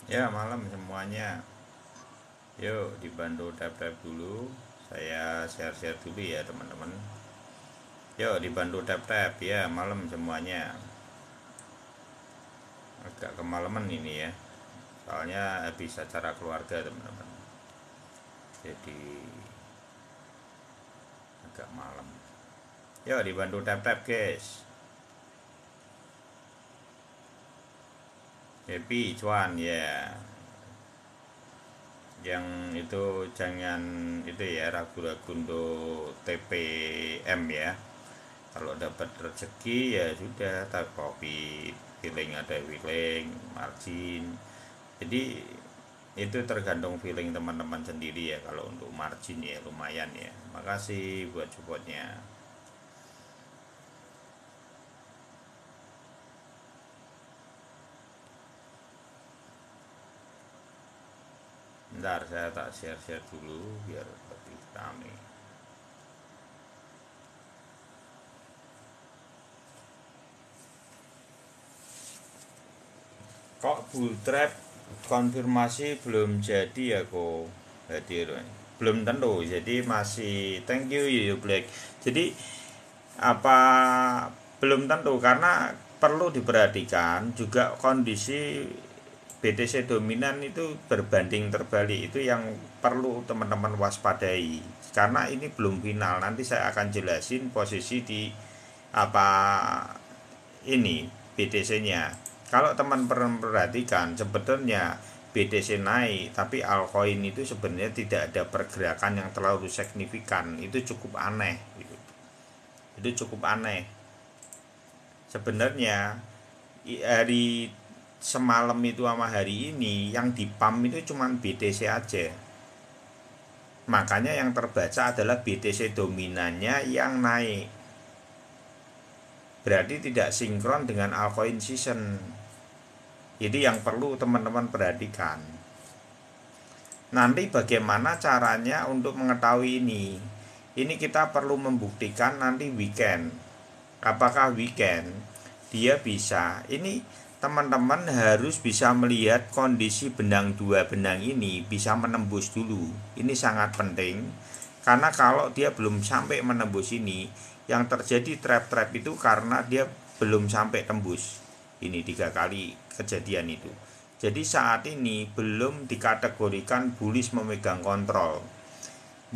Ya, malam semuanya. Yuk, dibantu tap-tap dulu. Saya share-share dulu ya, teman-teman. Yuk, dibantu tap-tap ya, malam semuanya. Agak kemalaman ini ya. Soalnya habis acara keluarga, teman-teman. Jadi agak malam. Yuk, dibantu tap-tap, guys. Happy cuan ya. Yang itu jangan itu ya, ragu-ragu untuk TPM ya. Kalau dapat rezeki ya sudah, tak profit, feeling ada feeling, margin. Jadi itu tergantung feeling teman-teman sendiri ya. Kalau untuk margin ya lumayan ya. Makasih buat supportnya. Bentar, saya tak share-share dulu biar lebih rame. Kok bull trap konfirmasi belum jadi ya kok hadir? Belum tentu, jadi masih thank you you Black. Jadi apa belum tentu karena perlu diperhatikan juga kondisi BTC dominan itu berbanding terbalik, itu yang perlu teman-teman waspadai karena ini belum final. Nanti saya akan jelasin posisi di apa ini BTC-nya. Kalau teman perhatikan sebetulnya BTC naik tapi altcoin itu sebenarnya tidak ada pergerakan yang terlalu signifikan. Itu cukup aneh gitu. Itu cukup aneh sebenarnya. Hari semalam itu sama hari ini yang di pump itu cuma BTC aja, makanya yang terbaca adalah BTC dominannya yang naik, berarti tidak sinkron dengan altcoin season. Jadi yang perlu teman-teman perhatikan. Nanti bagaimana caranya untuk mengetahui ini? Ini kita perlu membuktikan nanti weekend. Apakah weekend dia bisa? Ini teman-teman harus bisa melihat kondisi benang dua benang ini bisa menembus dulu. Ini sangat penting. Karena kalau dia belum sampai menembus ini, yang terjadi trap-trap itu karena dia belum sampai tembus. Ini 3 kali kejadian itu. Jadi saat ini belum dikategorikan bullish memegang kontrol.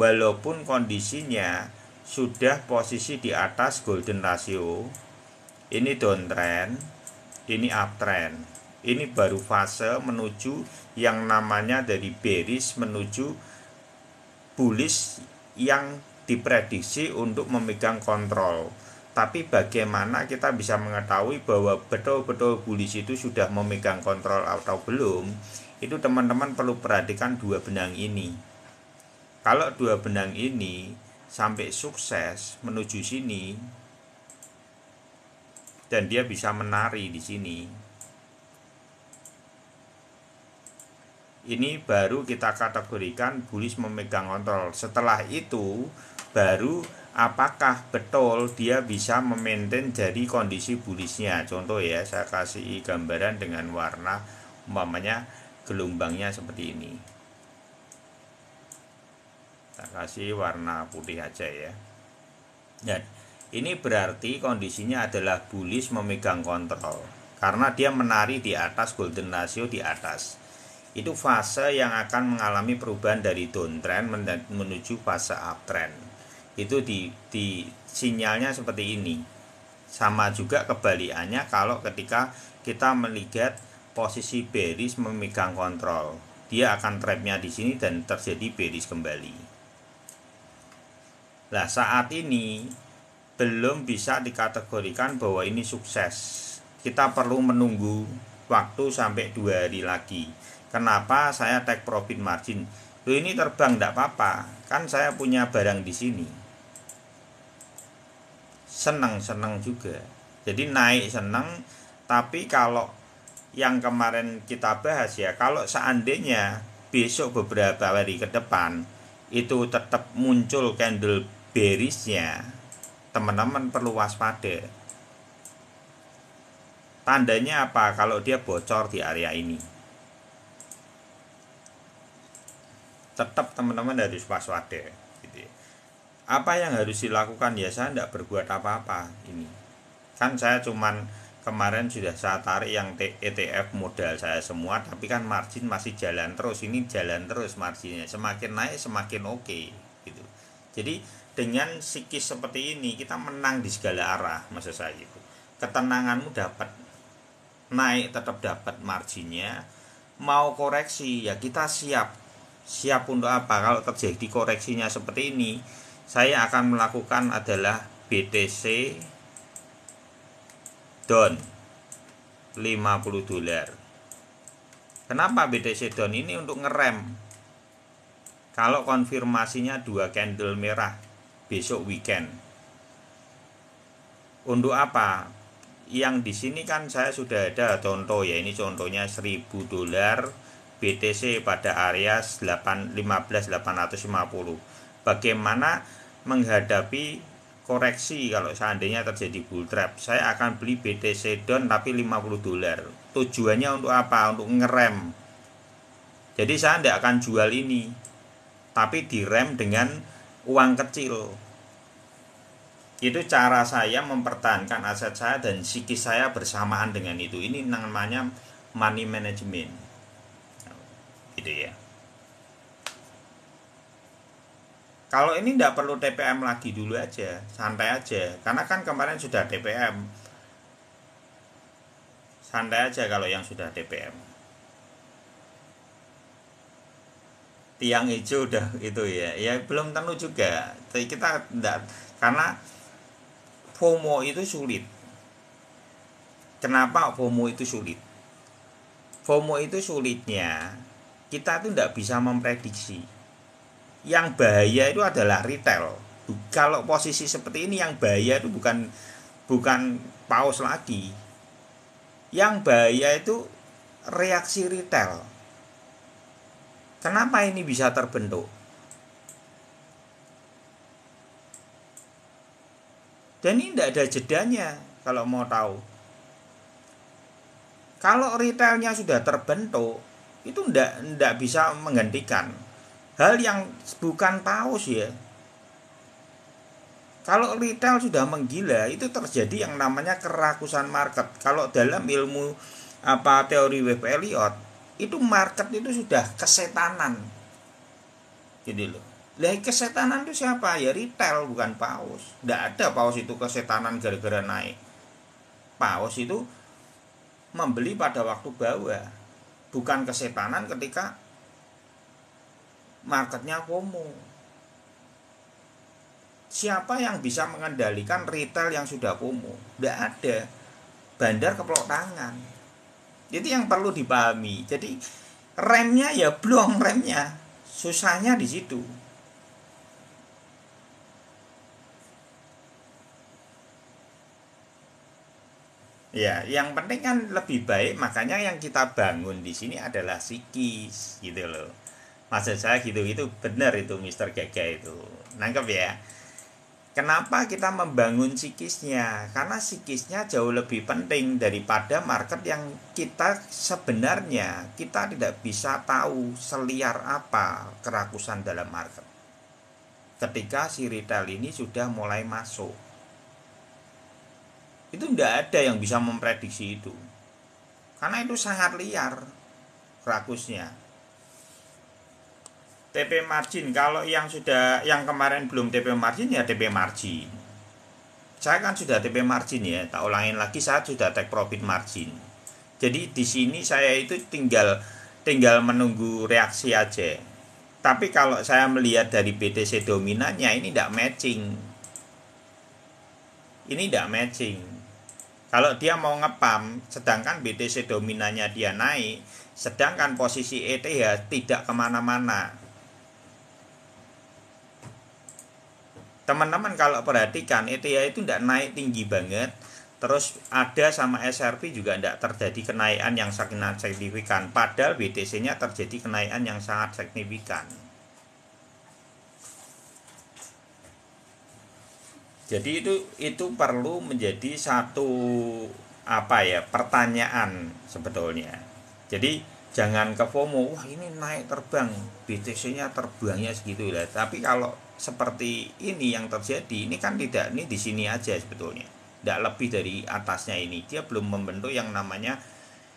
Walaupun kondisinya sudah posisi di atas golden ratio, ini downtrend, ini uptrend. Ini baru fase menuju yang namanya dari bearish menuju bullish yang diprediksi untuk memegang kontrol. Tapi bagaimana kita bisa mengetahui bahwa betul-betul bullish itu sudah memegang kontrol atau belum? Itu teman-teman perlu perhatikan dua benang ini. Kalau dua benang ini sampai sukses menuju sini dan dia bisa menari di sini, ini baru kita kategorikan bullish memegang kontrol. Setelah itu baru apakah betul dia bisa memaintain dari kondisi bullishnya. Contoh ya, saya kasih gambaran dengan warna umpamanya gelombangnya seperti ini. Saya kasih warna putih aja ya. Dan ini berarti kondisinya adalah bullish memegang kontrol karena dia menari di atas golden ratio di atas. Itu fase yang akan mengalami perubahan dari downtrend menuju fase uptrend. Itu di sinyalnya seperti ini. Sama juga kebalikannya kalau ketika kita melihat posisi bearish memegang kontrol, dia akan trapnya di sini dan terjadi bearish kembali. Nah, saat ini belum bisa dikategorikan bahwa ini sukses. Kita perlu menunggu waktu sampai 2 hari lagi. Kenapa saya take profit margin? Loh, ini terbang tidak apa-apa, kan saya punya barang di sini. Senang-senang juga. Jadi naik senang, tapi kalau yang kemarin kita bahas ya, kalau seandainya besok beberapa hari ke depan itu tetap muncul candle bearishnya, teman-teman perlu waspada. Tandanya apa? Kalau dia bocor di area ini, tetap teman-teman harus waspada gitu ya. Apa yang harus dilakukan? Ya saya tidak berbuat apa-apa. Ini kan saya cuman kemarin sudah saya tarik yang ETF modal saya semua, tapi kan margin masih jalan terus. Ini jalan terus marginnya, semakin naik semakin oke gitu. Jadi dengan psikis seperti ini kita menang di segala arah, maksud saya gitu. Ketenanganmu dapat, naik tetap dapat marginnya, mau koreksi ya kita siap untuk apa. Kalau terjadi koreksinya seperti ini, saya akan melakukan adalah BTC down 50 dolar. Kenapa BTC down ini? Untuk ngerem kalau konfirmasinya 2 candle merah besok weekend. Untuk apa? Yang di sini kan saya sudah ada contoh ya, ini contohnya 1000 dolar BTC pada area 15.850. Bagaimana menghadapi koreksi kalau seandainya terjadi bull trap? Saya akan beli BTC down tapi 50 dolar. Tujuannya untuk apa? Untuk ngerem. Jadi saya tidak akan jual ini, tapi direm dengan uang kecil. Itu cara saya mempertahankan aset saya dan psikis saya bersamaan dengan itu. Ini namanya money management gitu ya. Kalau ini tidak perlu TPM lagi, dulu aja, santai aja. Karena kan kemarin sudah TPM. Santai aja kalau yang sudah TPM. Tiang hijau udah itu ya. Ya belum tentu juga. Kita tidak, karena FOMO itu sulit. Kenapa FOMO itu sulit? FOMO itu sulitnya kita tuh tidak bisa memprediksi. Yang bahaya itu adalah retail. Kalau posisi seperti ini yang bahaya itu bukan paus lagi. Yang bahaya itu reaksi retail. Kenapa ini bisa terbentuk? Dan ini tidak ada jedanya kalau mau tahu. Kalau retailnya sudah terbentuk, itu tidak bisa menggantikan. Hal yang bukan paus ya. Kalau retail sudah menggila, itu terjadi yang namanya kerakusan market. Kalau dalam ilmu teori Webb Elliott, itu market itu sudah kesetanan. Gitu loh. Lah kesetanan itu siapa? Ya retail, bukan paus. Tidak ada paus itu kesetanan gara-gara naik. Paus itu membeli pada waktu bawah. Bukan kesetanan ketika marketnya FOMO. Siapa yang bisa mengendalikan retail yang sudah FOMO? Tidak ada. Bandar keplok tangan. Itu yang perlu dipahami. Jadi remnya ya blong remnya. Susahnya di situ. Ya, yang penting kan lebih baik, makanya yang kita bangun di sini adalah psikis gitu loh. Maksud saya gitu, itu benar itu Mister Gaga itu. Nangkep ya. Kenapa kita membangun psikisnya? Karena psikisnya jauh lebih penting daripada market yang kita sebenarnya kita tidak bisa tahu seliar apa kerakusan dalam market. Ketika si retail ini sudah mulai masuk, itu tidak ada yang bisa memprediksi itu. Karena itu sangat liar kerakusnya. TP margin, kalau yang kemarin belum TP margin ya TP margin. Saya kan sudah TP margin ya, tak ulangin lagi, saya sudah take profit margin. Jadi di sini saya itu tinggal menunggu reaksi aja. Tapi kalau saya melihat dari BTC dominannya ini tidak matching. Ini tidak matching. Kalau dia mau ngepam, sedangkan BTC dominannya dia naik, sedangkan posisi ETH tidak kemana-mana. Teman-teman kalau perhatikan, ETH itu tidak naik tinggi banget, terus ada sama SRP juga tidak terjadi kenaikan yang sangat signifikan, padahal BTC-nya terjadi kenaikan yang sangat signifikan. Jadi itu perlu menjadi satu pertanyaan sebetulnya. Jadi Jangan ke FOMO, wah ini naik terbang, BTC-nya terbangnya segitu lah. Tapi kalau seperti ini yang terjadi, ini kan tidak, ini di sini aja sebetulnya. Tidak lebih dari atasnya ini. Dia belum membentuk yang namanya,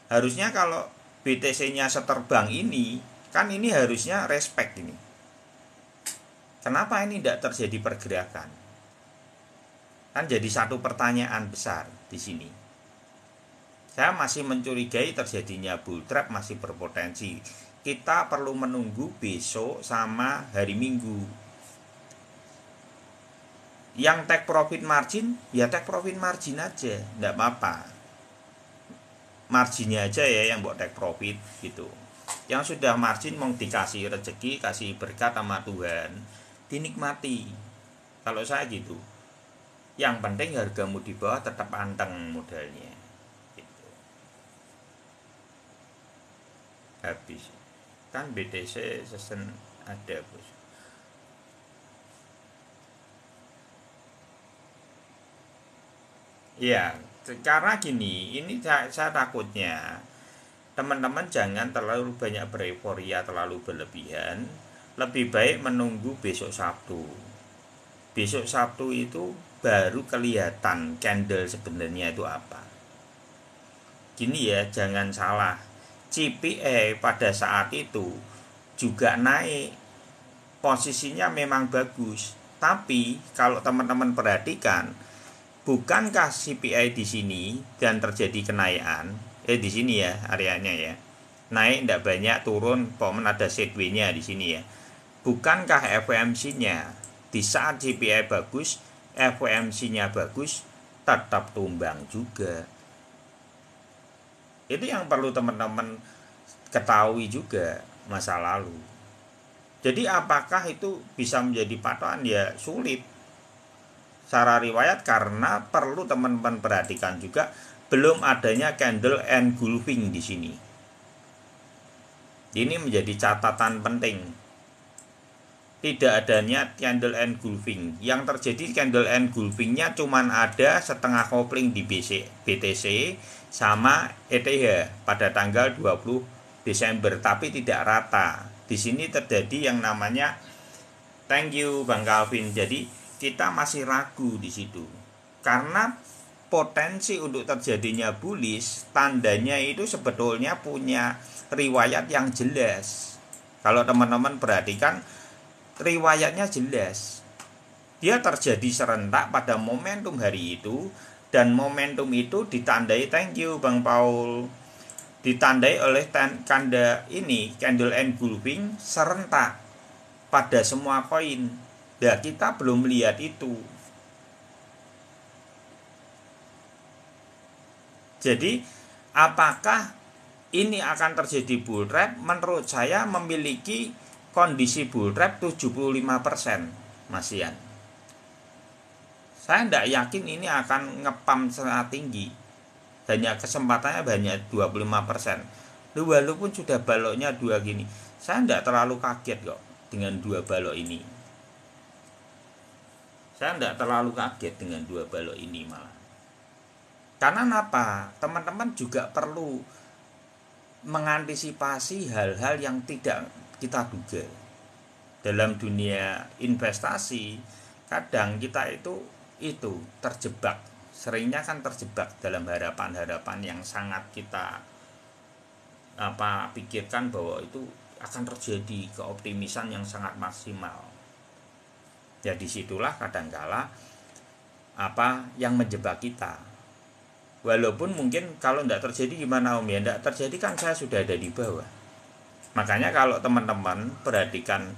harusnya kalau BTC-nya seterbang ini, kan ini harusnya respect ini. Kenapa ini tidak terjadi pergerakan? Kan jadi satu pertanyaan besar di sini. Saya masih mencurigai terjadinya bull trap masih berpotensi. Kita perlu menunggu besok sama hari Minggu. Yang take profit margin, ya take profit margin aja, enggak apa-apa. Marginnya aja ya yang buat take profit gitu. Yang sudah margin mau dikasih rezeki, kasih berkat sama Tuhan, dinikmati. Kalau saya gitu. Yang penting hargamu di bawah tetap anteng modalnya. Habis kan BTC season ada bos. Ya karena gini, ini saya takutnya teman-teman jangan terlalu banyak bereforia, terlalu berlebihan. Lebih baik menunggu besok Sabtu. Besok Sabtu itu baru kelihatan candle sebenarnya itu apa. Gini ya, jangan salah, CPI pada saat itu juga naik, posisinya memang bagus. Tapi kalau teman-teman perhatikan, bukankah CPI di sini dan terjadi kenaikan? Di sini ya areanya ya, naik tidak banyak, turun, pomen ada sideways-nya di sini ya. Bukankah FOMC-nya di saat CPI bagus, FOMC-nya bagus, tetap tumbang juga? Itu yang perlu teman-teman ketahui juga masa lalu. Jadi apakah itu bisa menjadi patokan? Ya sulit secara riwayat, karena perlu teman-teman perhatikan juga belum adanya candle engulfing di sini. Ini menjadi catatan penting. Tidak adanya candle engulfing. Yang terjadi candle engulfingnya cuman ada setengah kopling di BTC sama ETH pada tanggal 20 Desember, tapi tidak rata. Di sini terjadi yang namanya, thank you Bang Calvin. Jadi kita masih ragu di situ. Karena potensi untuk terjadinya bullish, tandanya itu sebetulnya punya riwayat yang jelas. Kalau teman-teman perhatikan, riwayatnya jelas. Dia terjadi serentak pada momentum hari itu, dan momentum itu ditandai, thank you Bang Paul, ditandai oleh tanda ini, candle engulfing serentak pada semua koin. Ya kita belum melihat itu. Jadi apakah ini akan terjadi bull trap? Menurut saya memiliki kondisi bull trap 75%, Mas Ian. Saya tidak yakin ini akan ngepam sangat tinggi. Hanya kesempatannya banyak 25%. Walaupun sudah baloknya 2 gini, saya tidak terlalu kaget kok dengan 2 balok ini. Saya tidak terlalu kaget dengan 2 balok ini malah. Karena apa? Teman-teman juga perlu mengantisipasi hal-hal yang tidak kita duga. Dalam dunia investasi, kadang kita itu terjebak. Seringnya kan terjebak dalam harapan-harapan yang sangat kita pikirkan bahwa itu akan terjadi keoptimisan yang sangat maksimal. Ya disitulah kadangkala yang menjebak kita. Walaupun mungkin kalau tidak terjadi gimana Om ya, tidak terjadi kan saya sudah ada di bawah. Makanya kalau teman-teman perhatikan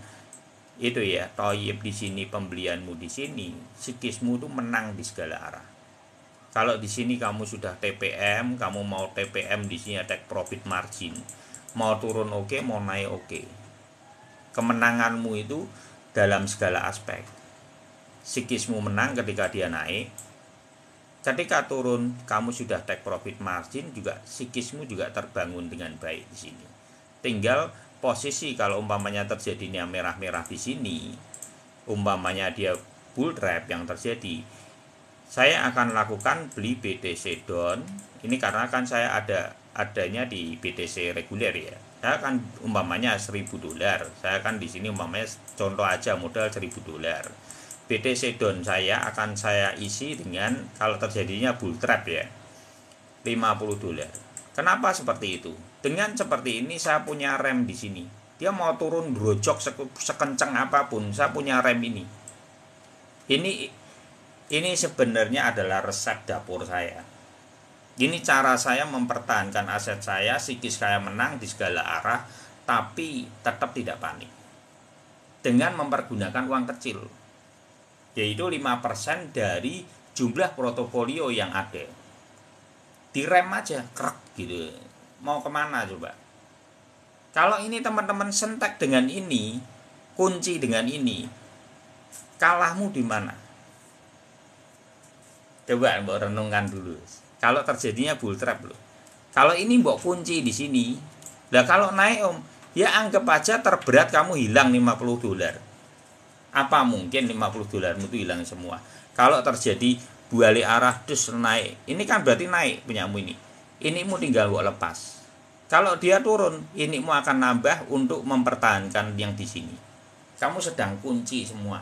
itu ya, toyib di sini, pembelianmu di sini, sikismu itu menang di segala arah. Kalau di sini kamu sudah TPM, kamu mau TPM di sini take profit margin, mau turun oke, mau naik oke. Kemenanganmu itu dalam segala aspek. Sikismu menang ketika dia naik. Ketika turun, kamu sudah take profit margin, juga sikismu juga terbangun dengan baik di sini. Tinggal posisi, kalau umpamanya terjadinya merah-merah di sini, umpamanya dia bull trap yang terjadi, saya akan lakukan beli BTC down. Ini karena kan saya ada adanya di BTC reguler ya. Saya kan umpamanya $1.000. Saya kan di sini umpamanya contoh aja modal $1.000. BTC down saya akan saya isi dengan kalau terjadinya bull trap ya $50. Kenapa seperti itu? Dengan seperti ini saya punya rem di sini. Dia mau turun brojok sekencang apapun, saya punya rem ini. Ini sebenarnya adalah resep dapur saya. Ini cara saya mempertahankan aset saya, psikis saya menang di segala arah, tapi tetap tidak panik. Dengan mempergunakan uang kecil, yaitu 5% dari jumlah portofolio yang ada. Direm aja, krek gitu. Mau kemana coba? Kalau ini teman-teman sentek dengan ini, kunci dengan ini, kalahmu di mana? Coba mbok renungkan dulu. Kalau terjadinya bull trap loh. Kalau ini mbok kunci di sini, lah kalau naik om, ya anggap aja terberat kamu hilang $50. Apa mungkin $50 itu hilang semua? Kalau terjadi balik arah terus naik, ini kan berarti naik punyamu ini. Inimu tinggal mbok lepas. Kalau dia turun, inimu akan nambah untuk mempertahankan yang di sini. Kamu sedang kunci semua.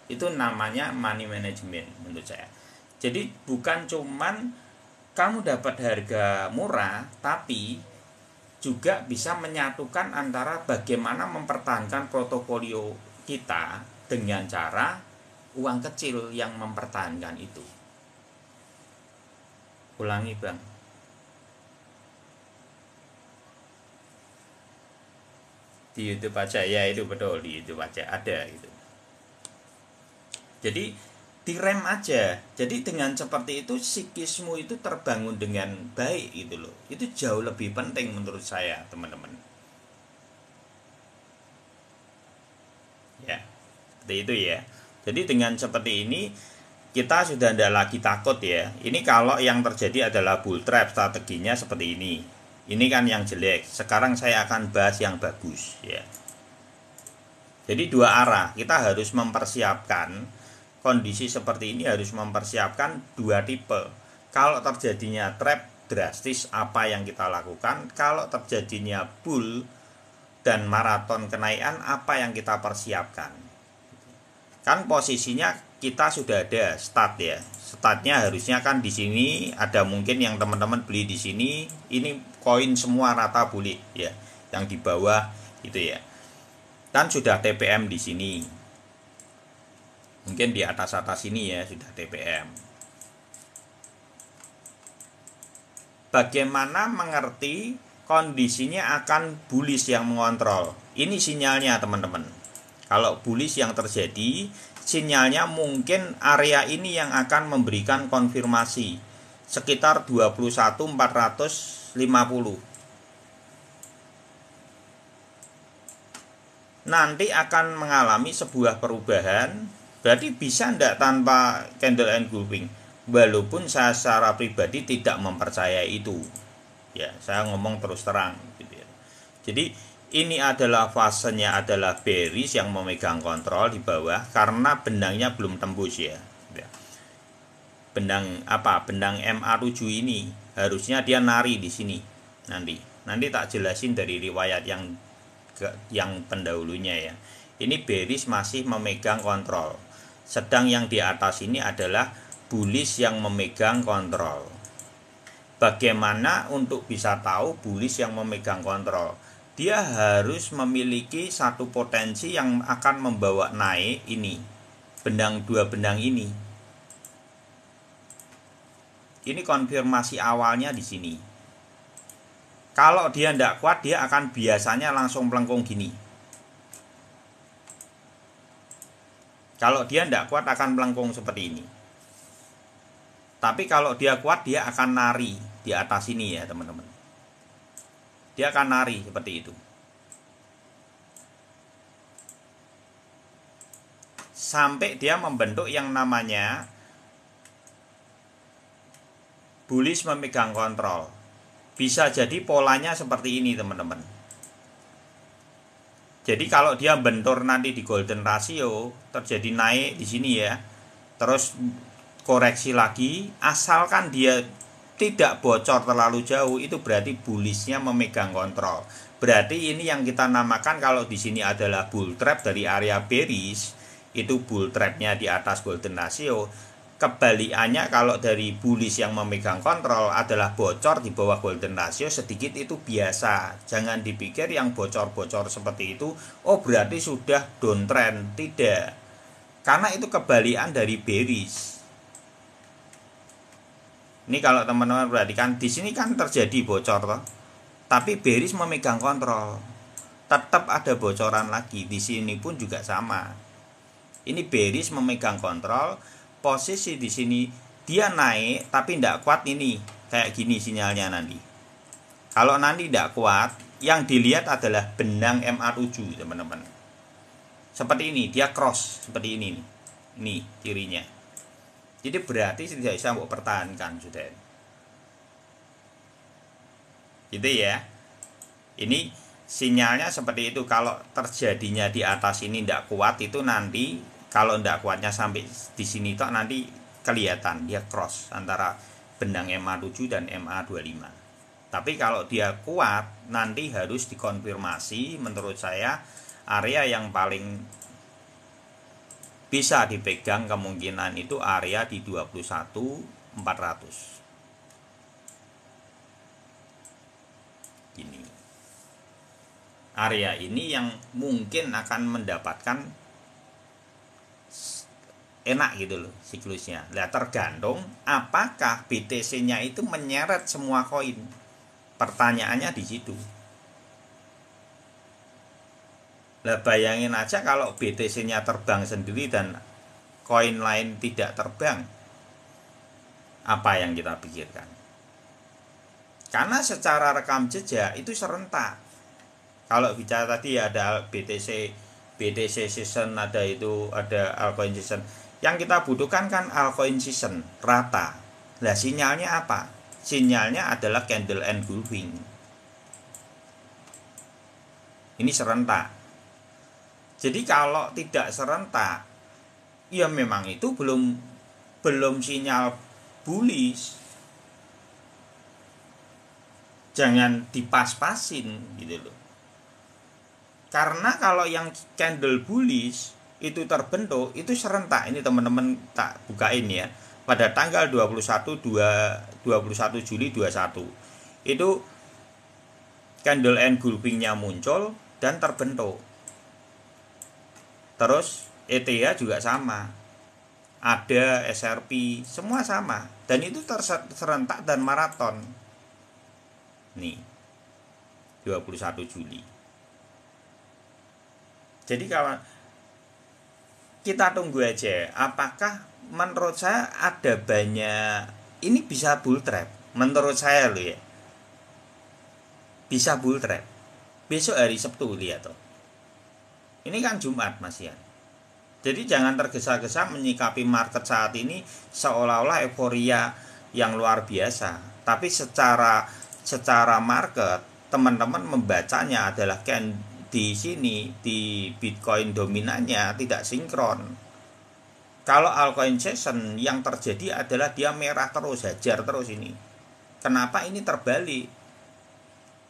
Itu namanya money management menurut saya. Jadi bukan cuman kamu dapat harga murah, tapi juga bisa menyatukan antara bagaimana mempertahankan portofolio kita dengan cara uang kecil yang mempertahankan itu. Ulangi bang. Di YouTube aja ya, itu betul, di YouTube aja ada gitu. Jadi direm aja. Jadi dengan seperti itu psikismu itu terbangun dengan baik gitu loh. Itu jauh lebih penting menurut saya teman-teman. Ya, seperti itu ya. Jadi dengan seperti ini kita sudah tidak lagi takut ya. Ini kalau yang terjadi adalah bull trap, strateginya seperti ini. Ini kan yang jelek. Sekarang saya akan bahas yang bagus ya. Jadi dua arah. Kita harus mempersiapkan kondisi seperti ini, harus mempersiapkan dua tipe. Kalau terjadinya trap drastis, apa yang kita lakukan? Kalau terjadinya bull dan maraton kenaikan, apa yang kita persiapkan? Kan posisinya kita sudah ada start ya. Startnya harusnya kan di sini ada, mungkin yang teman-teman beli di sini, ini koin semua rata boleh ya. Yang di bawah itu ya. Kan sudah TPM di sini. Mungkin di atas-atas ini ya sudah TPM. Bagaimana mengerti kondisinya akan bullish yang mengontrol? Ini sinyalnya teman-teman. Kalau bullish yang terjadi, sinyalnya mungkin area ini yang akan memberikan konfirmasi sekitar 21.450. Nanti akan mengalami sebuah perubahan. Berarti bisa enggak tanpa candle engulfing? Walaupun saya secara pribadi tidak mempercayai itu. Ya, saya ngomong terus terang gitu ya. Jadi ini adalah fasenya adalah bearish yang memegang kontrol di bawah karena benangnya belum tembus ya. Benang apa? Benang MA7 ini harusnya dia nari di sini nanti. Nanti tak jelasin dari riwayat yang pendahulunya ya. Ini bearish masih memegang kontrol. Sedang yang di atas ini adalah bullish yang memegang kontrol. Bagaimana untuk bisa tahu bullish yang memegang kontrol? Dia harus memiliki satu potensi yang akan membawa naik ini. Dua benang ini. Ini konfirmasi awalnya di sini. Kalau dia tidak kuat, dia akan biasanya langsung melengkung gini. Kalau dia tidak kuat akan melengkung seperti ini. Tapi kalau dia kuat, dia akan nari di atas ini ya teman-teman. Dia akan nari seperti itu. Sampai dia membentuk yang namanya bullish memegang kontrol. Bisa jadi polanya seperti ini teman-teman. Jadi kalau dia bentur nanti di golden ratio, terjadi naik di sini ya, terus koreksi lagi, asalkan dia tidak bocor terlalu jauh, itu berarti bullish-nya memegang kontrol. Berarti ini yang kita namakan, kalau di sini adalah bull trap dari area bearish, itu bull trap-nya di atas golden ratio. Kebalikannya kalau dari bullish yang memegang kontrol adalah bocor di bawah golden ratio sedikit, itu biasa. Jangan dipikir yang bocor-bocor seperti itu oh berarti sudah downtrend, tidak. Karena itu kebalikan dari bearish. Ini kalau teman-teman perhatikan, di sini kan terjadi bocor toh, tapi bearish memegang kontrol. Tetap ada bocoran lagi. Di sini pun juga sama. Ini bearish memegang kontrol. Posisi di sini dia naik tapi tidak kuat, ini kayak gini sinyalnya nanti. Kalau nanti tidak kuat, yang dilihat adalah benang MA7 teman-teman. Seperti ini, dia cross seperti ini. Ini cirinya. Jadi berarti tidak bisa mau pertahankan sudah. Gitu ya. Ini sinyalnya seperti itu. Kalau terjadinya di atas ini tidak kuat, itu nanti kalau tidak kuatnya sampai di sini toh nanti kelihatan dia cross antara benang MA7 dan MA25. Tapi kalau dia kuat nanti harus dikonfirmasi. Menurut saya area yang paling bisa dipegang kemungkinan itu area di 21.400. Gini. Area ini yang mungkin akan mendapatkan enak gitu loh siklusnya. Lihat, tergantung apakah BTC-nya itu menyeret semua koin. Pertanyaannya di situ. Lah bayangin aja kalau BTC-nya terbang sendiri dan koin lain tidak terbang. Apa yang kita pikirkan? Karena secara rekam jejak itu serentak. Kalau bicara tadi ada BTC season, ada itu, ada altcoin season. Yang kita butuhkan kan altcoin season rata. Lah sinyalnya apa? Sinyalnya adalah candle engulfing. Ini serentak. Jadi kalau tidak serentak, ya memang itu belum sinyal bullish. Jangan dipas-pasin gitu loh. Karena kalau yang candle bullish itu terbentuk, itu serentak. Ini teman-teman tak bukain ya. Pada tanggal 21 Juli 21. Itu candle engulfing-nya muncul dan terbentuk. Terus ETH juga sama, ada SRP, semua sama, dan itu serentak dan maraton. Nih 21 Juli. Jadi kalau kita tunggu aja, apakah menurut saya ada banyak, ini bisa bull trap menurut saya loh ya, bisa bull trap besok hari Sabtu. Lihat tuh, ini kan Jumat Mas Yan. Jadi jangan tergesa-gesa menyikapi market saat ini seolah-olah euforia yang luar biasa. Tapi secara market, teman-teman membacanya adalah di sini di Bitcoin dominannya tidak sinkron. Kalau altcoin season yang terjadi adalah dia merah terus, hajar terus ini. Kenapa ini terbalik?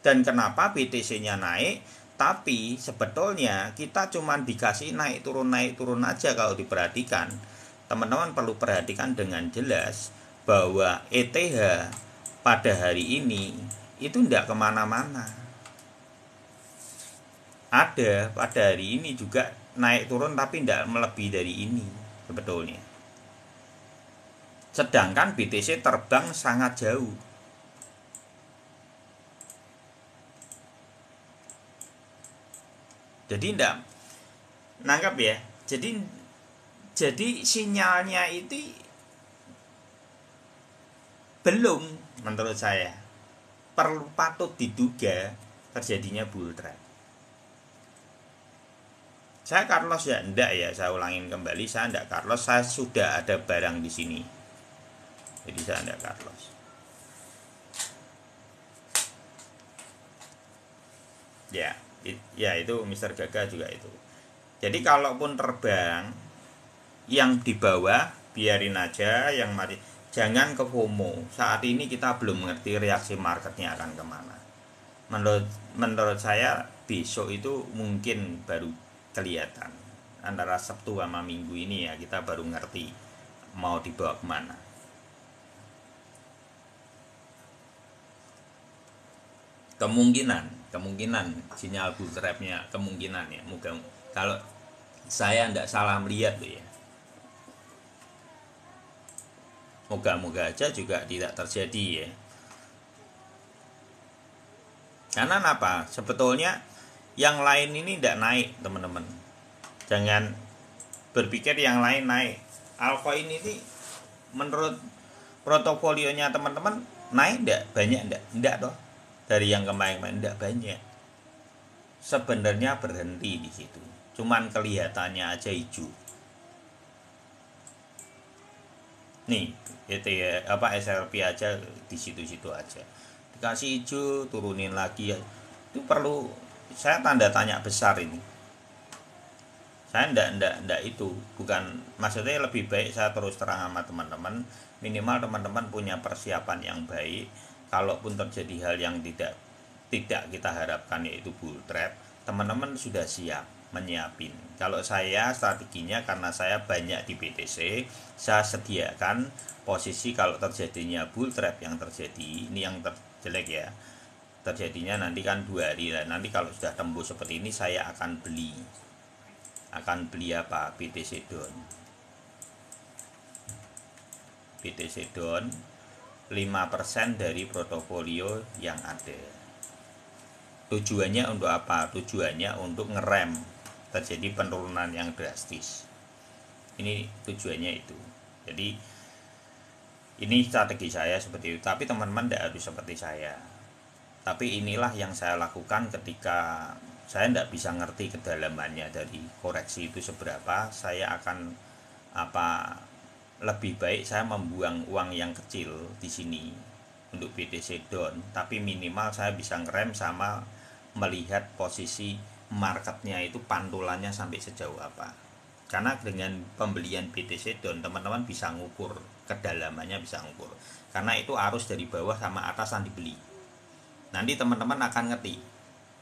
Dan kenapa BTC-nya naik? Tapi sebetulnya kita cuma dikasih naik turun aja. Kalau diperhatikan, teman-teman perlu perhatikan dengan jelas bahwa ETH pada hari ini itu tidak kemana-mana. Ada pada hari ini juga naik turun tapi tidak melebihi dari ini sebetulnya. Sedangkan BTC terbang sangat jauh. Jadi tidak nangkap ya. Jadi sinyalnya itu belum, menurut saya patut diduga terjadinya bull trap. Saya Carlos ya enggak ya, saya ulangin kembali, saya enggak Carlos, saya sudah ada barang di sini. Jadi saya enggak Carlos. Ya itu Mr. Gaga juga itu. Jadi kalaupun terbang, yang di bawah biarin aja, yang mati. Jangan ke FOMO. Saat ini kita belum mengerti reaksi marketnya akan kemana. Menurut saya besok itu mungkin baru kelihatan. Antara Sabtu sama Minggu ini ya kita baru ngerti mau dibawa kemana. Kemungkinan sinyal bull trapnya kemungkinan ya. Kalau saya tidak salah melihat tuh ya. Moga-moga aja juga tidak terjadi ya. Karena apa? Sebetulnya yang lain ini tidak naik, teman-teman. Jangan berpikir yang lain naik. Altcoin ini menurut portofolionya teman-teman naik tidak? Banyak tidak? Tidak toh. Dari yang kemarin tidak banyak. Sebenarnya berhenti di situ. Cuman kelihatannya aja hijau. Nih, itu ya, SLP aja di situ-situ aja. Dikasih hijau, turunin lagi ya. Itu perlu saya tanda tanya besar ini. Saya ndak itu, bukan maksudnya lebih baik saya terus terang sama teman-teman, minimal teman-teman punya persiapan yang baik. Kalaupun terjadi hal yang tidak kita harapkan yaitu bull trap, teman-teman sudah siap menyiapin. Kalau saya strateginya karena saya banyak di BTC, saya sediakan posisi kalau terjadinya bull trap yang terjadi, ini yang jelek ya. Terjadinya nanti kan 2 hari lah. Nanti kalau sudah tembus seperti ini saya akan beli. Apa? BTC Down. BTC Down 5% dari portofolio yang ada. Tujuannya untuk apa? Tujuannya untuk ngerem terjadi penurunan yang drastis. Ini tujuannya itu. Jadi ini strategi saya seperti itu. Tapi teman-teman tidak harus seperti saya. Tapi inilah yang saya lakukan ketika saya tidak bisa ngerti kedalamannya dari koreksi itu seberapa. Saya akan lebih baik saya membuang uang yang kecil di sini untuk BTC Down, tapi minimal saya bisa ngerem sama melihat posisi marketnya itu pantulannya sampai sejauh apa. Karena dengan pembelian BTC Down teman-teman bisa ngukur kedalamannya, bisa ngukur. Karena itu arus dari bawah sama atasan dibeli. Nanti teman-teman akan ngerti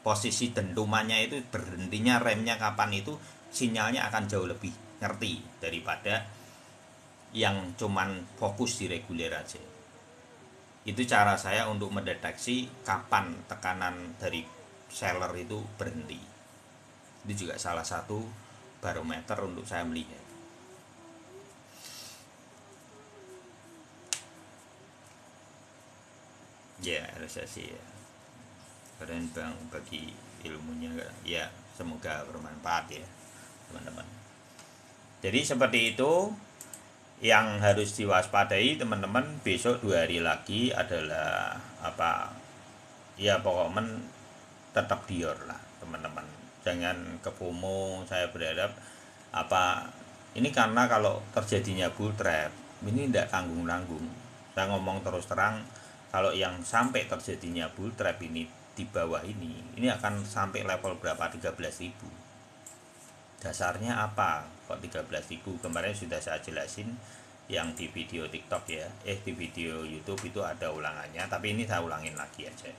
posisi dentumannya itu berhentinya remnya kapan, itu sinyalnya akan jauh lebih ngerti daripada yang cuman fokus di reguler aja. Itu cara saya untuk mendeteksi kapan tekanan dari seller itu berhenti. Itu juga salah satu barometer untuk saya melihat. Ya, realisasi ya. Keren bang bagi ilmunya ya, semoga bermanfaat ya teman-teman. Jadi seperti itu yang harus diwaspadai teman-teman. Besok 2 hari lagi adalah ya pokoknya tetap dior lah teman-teman, jangan ke FOMO. Saya berharap ini karena kalau terjadinya bull trap ini tidak tanggung-tanggung. Saya ngomong terus terang, kalau yang sampai terjadinya bull trap ini di bawah ini akan sampai level berapa? 13.000. Dasarnya apa kok 13.000? Kemarin sudah saya jelasin yang di video TikTok ya, di video YouTube itu ada ulangannya, tapi ini saya ulangin lagi aja.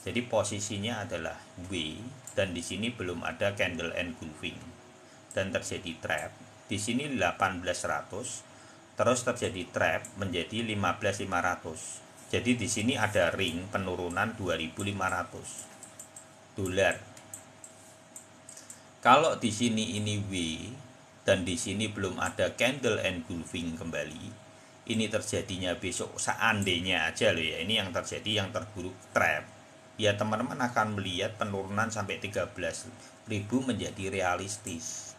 Jadi posisinya adalah W dan di sini belum ada candle engulfing dan terjadi trap. Di sini 1800, terus terjadi trap menjadi 15.500. Jadi di sini ada ring penurunan 2.500 dolar. Kalau di sini ini W dan di sini belum ada candle engulfing kembali, ini terjadinya besok seandainya aja loh ya, ini yang terjadi yang terburuk trap, ya teman-teman akan melihat penurunan sampai 13.000 menjadi realistis.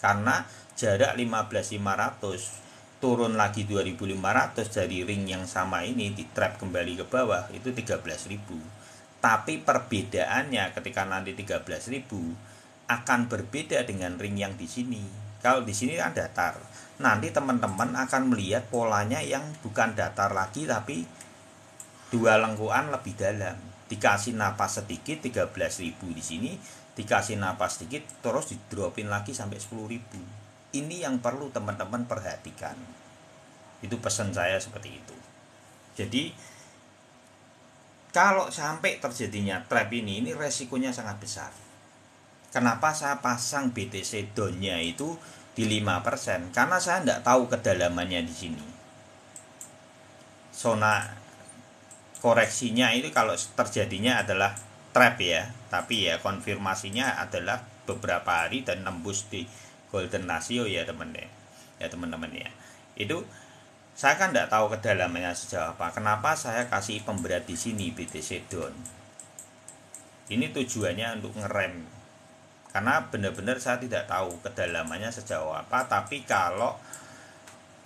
Karena jarak 15.500 turun lagi 2.500 dari ring yang sama ini di trap kembali ke bawah itu 13.000. Tapi perbedaannya ketika nanti 13.000 akan berbeda dengan ring yang di sini. Kalau di sini kan datar, nanti teman-teman akan melihat polanya yang bukan datar lagi tapi dua lengkuan lebih dalam. Dikasih napas sedikit 13.000 di sini, dikasih napas sedikit terus didropin lagi sampai 10.000. Ini yang perlu teman-teman perhatikan. Itu pesan saya seperti itu. Jadi kalau sampai terjadinya trap ini resikonya sangat besar. Kenapa saya pasang BTC down-nya itu di 5%? Karena saya tidak tahu kedalamannya di sini. Zona koreksinya itu kalau terjadinya adalah trap ya, tapi ya konfirmasinya adalah beberapa hari dan nembus di golden ratio ya teman-teman ya. Itu saya kan tidak tahu kedalamannya sejauh apa. Kenapa saya kasih pemberat di sini BTC down? Ini tujuannya untuk ngerem. Karena benar-benar saya tidak tahu kedalamannya sejauh apa. Tapi kalau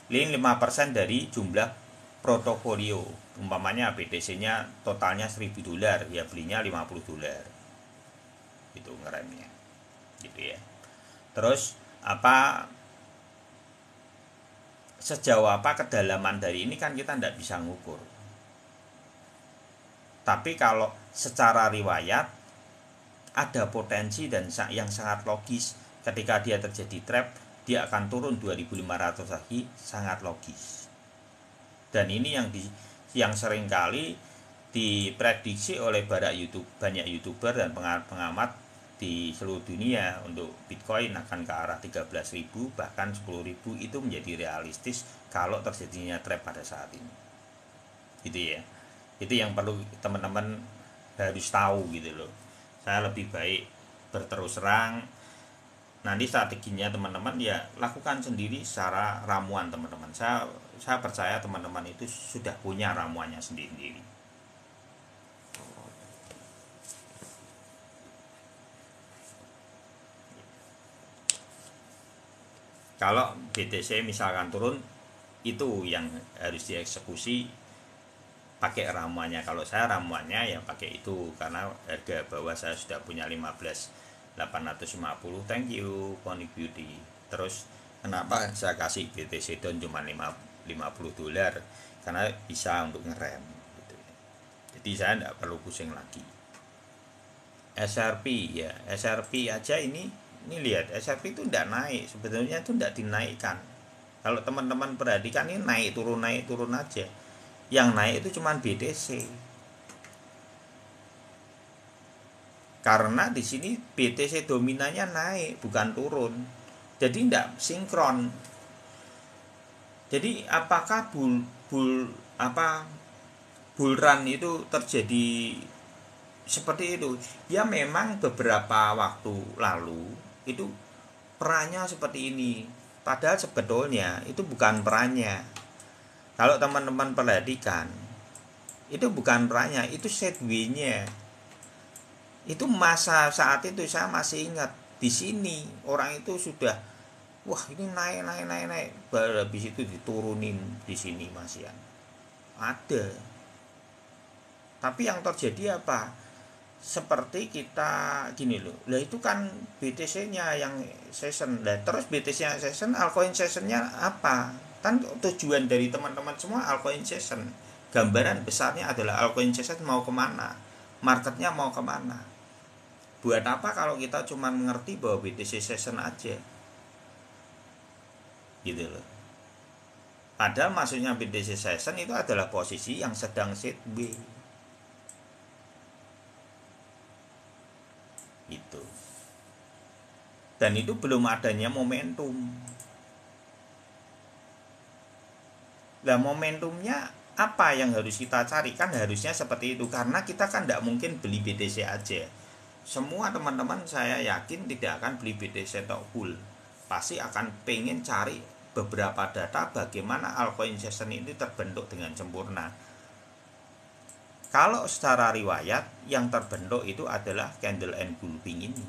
5% dari jumlah portofolio, umpamanya BTC-nya totalnya $1.000, ya belinya $50. Itu ngeremnya. Gitu ya. Terus sejauh apa kedalaman dari ini kan kita tidak bisa ngukur. Tapi kalau secara riwayat ada potensi dan yang sangat logis ketika dia terjadi trap, dia akan turun 2.500 lagi, sangat logis. Dan ini yang seringkali diprediksi oleh banyak YouTuber dan pengamat di seluruh dunia untuk Bitcoin akan ke arah 13.000 bahkan 10.000 itu menjadi realistis kalau terjadinya trap pada saat ini. Gitu ya. Itu yang perlu teman-teman harus tahu gitu loh. Saya lebih baik berterus terang. Nanti strateginya teman-teman ya lakukan sendiri secara ramuan teman-teman. Saya percaya teman-teman itu sudah punya ramuannya sendiri. Kalau BTC misalkan turun, itu yang harus dieksekusi pakai ramuannya. Kalau saya ramuannya ya pakai itu, karena harga bawah saya sudah punya 15.850. Thank you Pony Beauty. Terus kenapa saya kasih BTC down cuma $50? Karena bisa untuk ngerem gitu. Jadi saya tidak perlu pusing lagi. SRP ya, SRP aja ini lihat, SRP itu tidak naik, sebetulnya itu tidak dinaikkan. Kalau teman-teman perhatikan ini naik turun aja. Yang naik itu cuma BTC. Karena di sini BTC dominannya naik bukan turun. Jadi tidak sinkron. Jadi apakah bull run itu terjadi seperti itu? Ya memang beberapa waktu lalu itu perannya seperti ini, padahal sebetulnya itu bukan perannya. Kalau teman-teman perhatikan, itu bukan perannya, itu sideways-nya. Itu masa saat itu saya masih ingat, di sini orang itu sudah wah ini naik, habis itu diturunin di sini masih ada. Tapi yang terjadi apa? Seperti kita gini loh, lah itu kan BTC-nya yang session, lah terus BTC-nya session, altcoin session-nya apa? Kan tujuan dari teman-teman semua altcoin session, gambaran besarnya adalah altcoin session mau kemana, marketnya mau kemana. Buat apa kalau kita cuma mengerti bahwa BTC session aja, gitu loh. Padahal maksudnya BTC session itu adalah posisi yang sedang sideways. Itu. Dan itu belum adanya momentum. Nah, momentumnya apa yang harus kita cari? Kan harusnya seperti itu, karena kita kan tidak mungkin beli BTC aja. Semua teman-teman saya yakin tidak akan beli BTC atau full. Pasti akan pengen cari beberapa data bagaimana altcoin session ini terbentuk dengan sempurna. Kalau secara riwayat yang terbentuk itu adalah candle engulfing ini,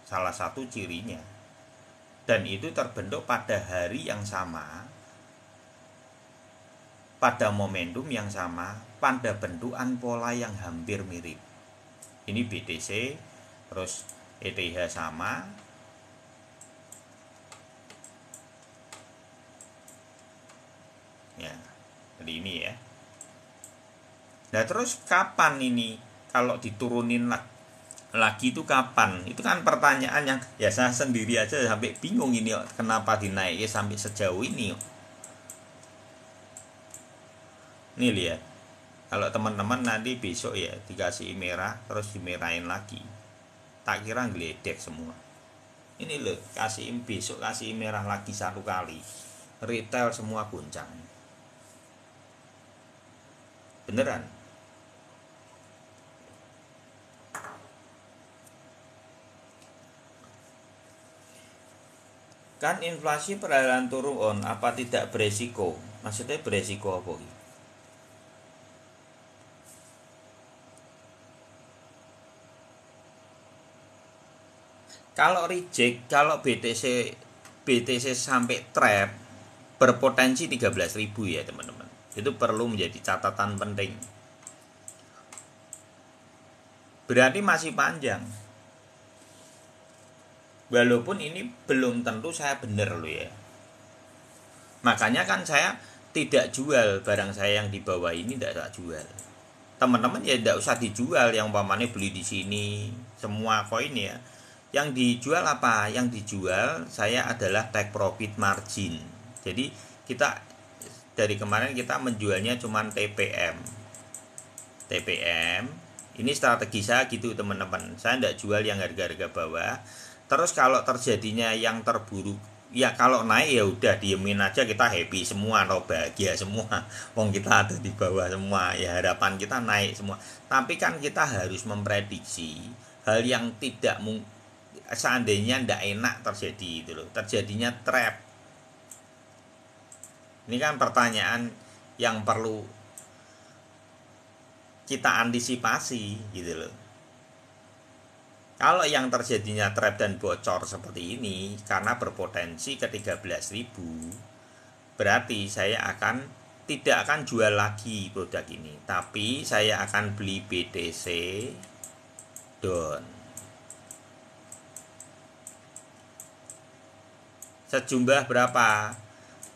salah satu cirinya. Dan itu terbentuk pada hari yang sama, pada momentum yang sama, pada bentukan pola yang hampir mirip. Ini BTC, terus ETH sama. Ya, jadi ini ya. Nah terus kapan ini kalau diturunin lagi itu kapan? Itu kan pertanyaan yang ya saya sendiri aja sampai bingung ini kenapa dinaiki sampai sejauh ini. Nih lihat, kalau teman-teman nanti besok ya dikasih merah terus dimerahin lagi, tak kira geledek semua. Ini loh, kasih besok kasih merah lagi satu kali, retail semua goncang. Beneran. Kan inflasi perlahan turun, apa tidak beresiko? Maksudnya beresiko apa gitu? Kalau reject, kalau BTC sampai trap berpotensi 13.000 ya teman-teman. Itu perlu menjadi catatan penting. Berarti masih panjang. Walaupun ini belum tentu saya benar loh ya. Makanya kan saya tidak jual barang saya yang di bawah ini, tidak saya jual. Teman-teman ya tidak usah dijual, yang umpamanya beli di sini semua koin ya. Yang dijual apa? Yang dijual saya adalah take profit margin. Jadi kita dari kemarin kita menjualnya cuman TPM. Ini strategi saya gitu teman-teman. Saya tidak jual yang harga-harga bawah. Terus kalau terjadinya yang terburuk, ya kalau naik ya udah diemin aja, kita happy semua atau bahagia semua. Wong kita ada di bawah semua, ya harapan kita naik semua. Tapi kan kita harus memprediksi hal yang tidak seandainya tidak enak terjadi itu loh. Terjadinya trap. Ini kan pertanyaan yang perlu kita antisipasi gitu loh. Kalau yang terjadinya trap dan bocor seperti ini karena berpotensi ke 13.000, berarti saya tidak akan jual lagi produk ini, tapi saya akan beli BTC down sejumlah berapa?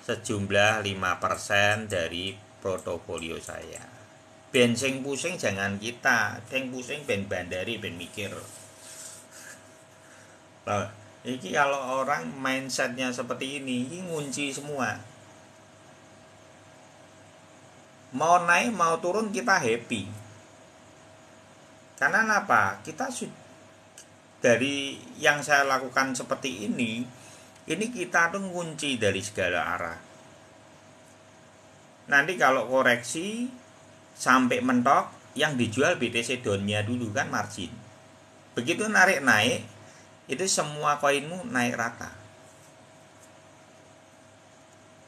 Sejumlah 5% dari portofolio saya. Ben sing pusing jangan kita, sing pusing ben bandari, ben mikir. Nah, ini kalau orang mindsetnya seperti ini ngunci semua. Mau naik mau turun kita happy. Karena apa? Kita dari yang saya lakukan seperti ini kita tuh ngunci dari segala arah. Nanti kalau koreksi sampai mentok, yang dijual BTC down-nya dulu kan margin. Begitu narik naik, itu semua koinmu naik rata.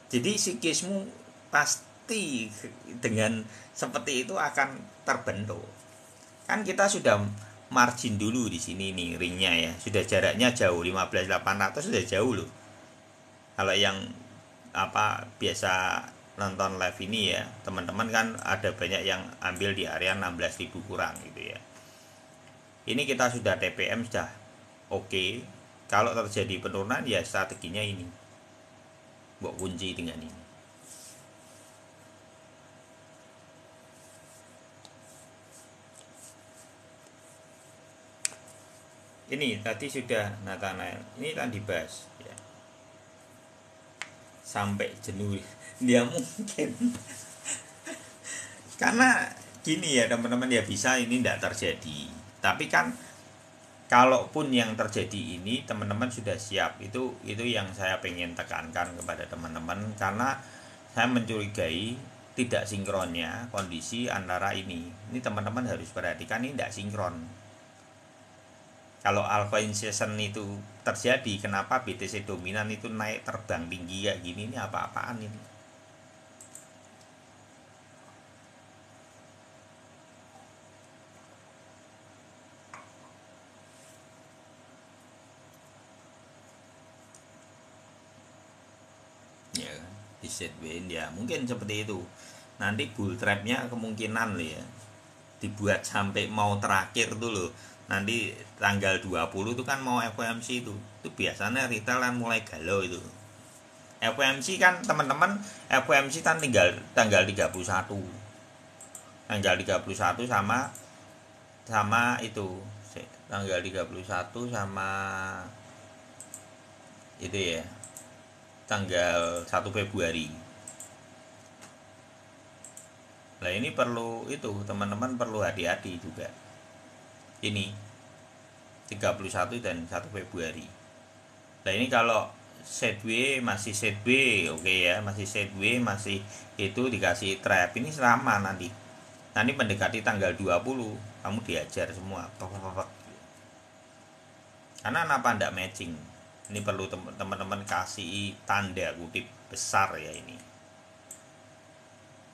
Jadi psikismu pasti dengan seperti itu akan terbentuk. Kan kita sudah margin dulu di sini nih ringnya ya, sudah jaraknya jauh, 15.800 sudah jauh loh. Kalau yang biasa nonton live ini ya, teman-teman kan ada banyak yang ambil di area 16.000 kurang gitu ya. Ini kita sudah TPM sudah oke. Kalau terjadi penurunan ya strateginya ini, buat kunci dengan ini. Ini tadi sudah Nathanael, ini kan dibahas ya. Sampai jenuh dia mungkin. Karena gini ya teman-teman ya, bisa ini tidak terjadi. Tapi kan kalaupun yang terjadi ini teman-teman sudah siap, itu yang saya pengen tekankan kepada teman-teman. Karena saya mencurigai tidak sinkronnya kondisi antara ini teman-teman harus perhatikan, ini tidak sinkron. Kalau altcoin season itu terjadi, kenapa BTC dominan itu naik terbang tinggi kayak gini, ini apa-apaan ini? Ya kan, di setback ya mungkin seperti itu. Nanti bull trapnya kemungkinan loh ya, dibuat sampai mau terakhir dulu. Nanti tanggal 20 itu kan mau FOMC itu biasanya retail kan mulai galau itu. FOMC kan teman-teman, FOMC kan tinggal tanggal 31. Tanggal 31 sama itu. Tanggal 31 sama itu ya. Tanggal 1 Februari. Nah ini perlu itu teman-teman perlu hati-hati juga. Ini 31 dan 1 Februari. Nah ini kalau sideways masih sideways oke ya, masih sideways masih itu dikasih trap ini selama nanti mendekati tanggal 20 kamu diajar semua karena kenapa ndak matching. Ini perlu teman-teman kasih tanda kutip besar ya. Ini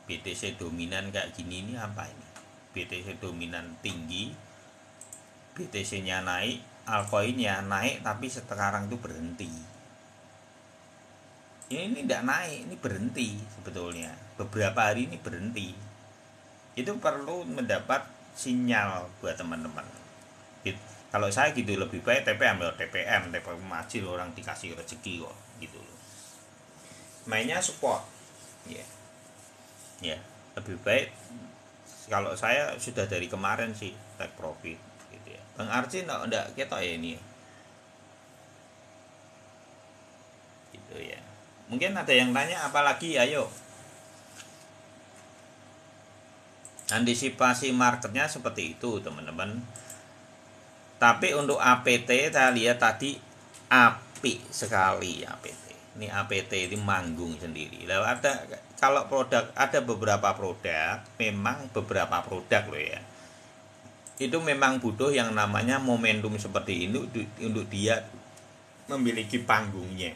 BTC dominan kayak gini, ini apa ini? BTC dominan tinggi, BTC nya naik, altcoinnya naik, tapi sekarang itu berhenti. Ini tidak naik, ini berhenti sebetulnya. Beberapa hari ini berhenti. Itu perlu mendapat sinyal buat teman-teman. Kalau saya gitu lebih baik TPM macil orang dikasih rezeki kok gitu loh. Mainnya support. Ya. Ya, lebih baik kalau saya sudah dari kemarin sih take profit gitu ya. Bang Arci enggak ketok ya ini. Gitu ya. Mungkin ada yang tanya apalagi, ayo. Antisipasi marketnya seperti itu teman-teman. Tapi untuk APT saya lihat tadi apik sekali APT. Ini APT ini manggung sendiri. Lalu ada kalau produk, ada beberapa produk, memang beberapa produk loh ya. Itu memang butuh yang namanya momentum seperti ini untuk dia memiliki panggungnya.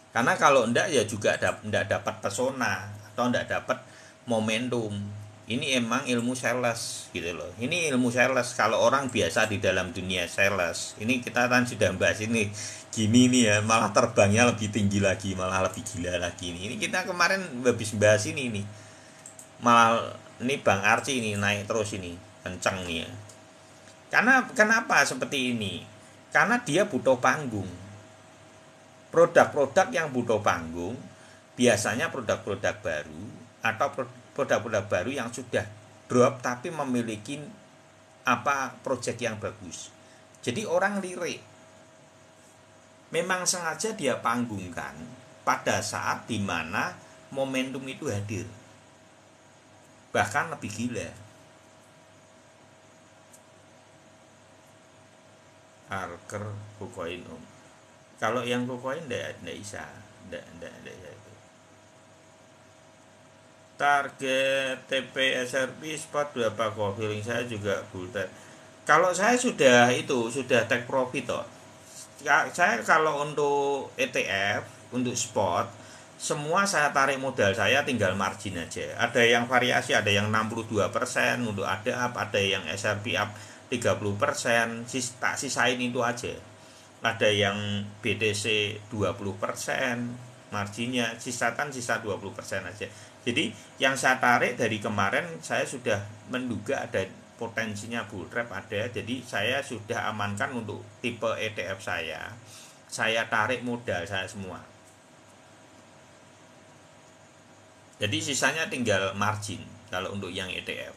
Karena kalau enggak ya juga enggak dapat pesona atau enggak dapat momentum. Ini emang ilmu sales gitu loh. Ini ilmu sales kalau orang biasa di dalam dunia sales. Ini kita kan sudah bahas ini gini nih ya, malah terbangnya lebih tinggi lagi, malah lebih gila lagi ini. Ini kita kemarin habis bahas ini nih. Malah ini Bang Arci ini naik terus ini, kencang nih ya. Karena kenapa seperti ini? Karena dia butuh panggung. Produk-produk yang butuh panggung biasanya produk-produk baru atau produk-produk baru yang sudah drop tapi memiliki proyek yang bagus. Jadi orang lirik. Memang sengaja dia panggungkan pada saat dimana momentum itu hadir. Bahkan lebih gila. Harker Kucoin Om. Kalau yang Kucoin enggak bisa. Enggak itu. Target TP SRP spot berapa kok? Feeling saya juga bulat. Kalau saya sudah take profit toh. Saya kalau untuk ETF, untuk spot, semua saya tarik modal saya tinggal margin aja. Ada yang variasi, ada yang 62% untuk ada yang SRP up 30%, tak sisain itu aja. Ada yang BTC 20%, marginnya sisa 20% aja. Jadi yang saya tarik dari kemarin saya sudah menduga ada potensinya bull trap ada. Jadi saya sudah amankan untuk tipe ETF saya. Saya tarik modal saya semua. Jadi sisanya tinggal margin kalau untuk yang ETF.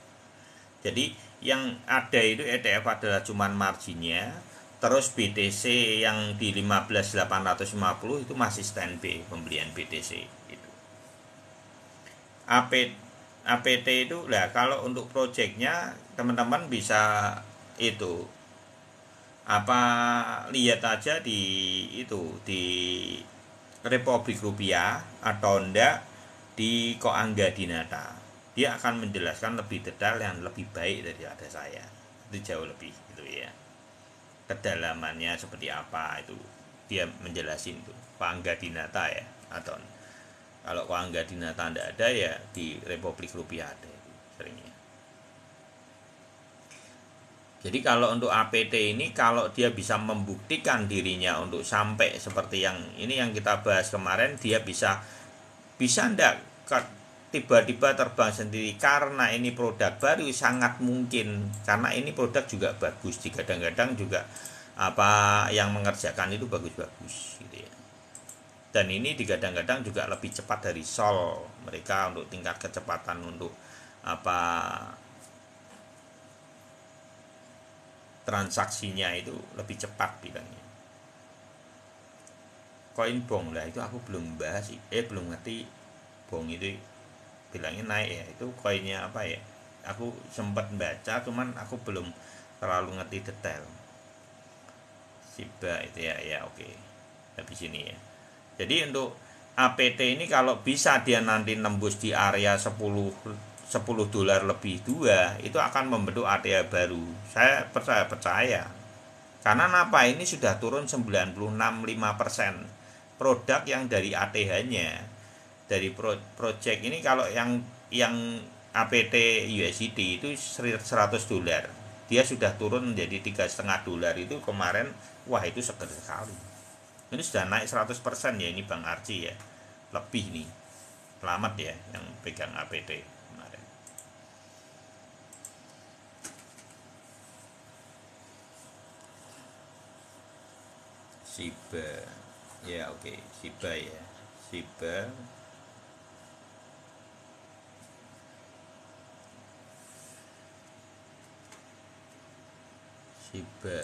Jadi yang ada itu ETF adalah cuman marginnya. Terus BTC yang di 15.850 itu masih standby pembelian BTC itu. APT itu lah kalau untuk projectnya teman-teman bisa itu lihat aja di Republik Rupiah atau enggak di Koangga Dinata. Dia akan menjelaskan lebih detail yang lebih baik daripada saya. Itu jauh lebih gitu ya. Kedalamannya seperti apa itu dia menjelasin itu Koangga Dinata ya, atau kalau Koangga Dinata tidak ada ya di Republik Rupiah ada itu seringnya. Jadi kalau untuk APT ini kalau dia bisa membuktikan dirinya untuk sampai seperti yang ini yang kita bahas kemarin, dia bisa enggak tiba-tiba terbang sendiri karena ini produk baru, sangat mungkin karena ini produk juga bagus, kadang-kadang juga yang mengerjakan itu bagus-bagus gitu ya. Dan ini digadang-gadang juga lebih cepat dari Sol mereka untuk tingkat kecepatan untuk transaksinya itu lebih cepat bilangnya. Koin bong lah itu aku belum bahas belum ngerti bong itu bilangnya naik ya. Itu koinnya apa ya, aku sempat baca cuman aku belum terlalu ngerti detail. Shiba itu ya, ya oke. Habis ini ya. Jadi untuk APT ini kalau bisa dia nanti nembus di area 10 dolar lebih dua, itu akan membentuk area baru. Saya percaya. Karena apa, ini sudah turun 96,5%. Produk yang dari ATH-nya, dari project ini, kalau yang APT USD itu 100 dolar, dia sudah turun menjadi 3,5 dolar. Itu kemarin, wah itu seger sekali. Ini sudah naik 100% ya, ini Bang Arci ya. Lebih nih. Selamat ya yang pegang APT kemarin. Shiba. Ya oke, Shiba ya. Shiba. Shiba.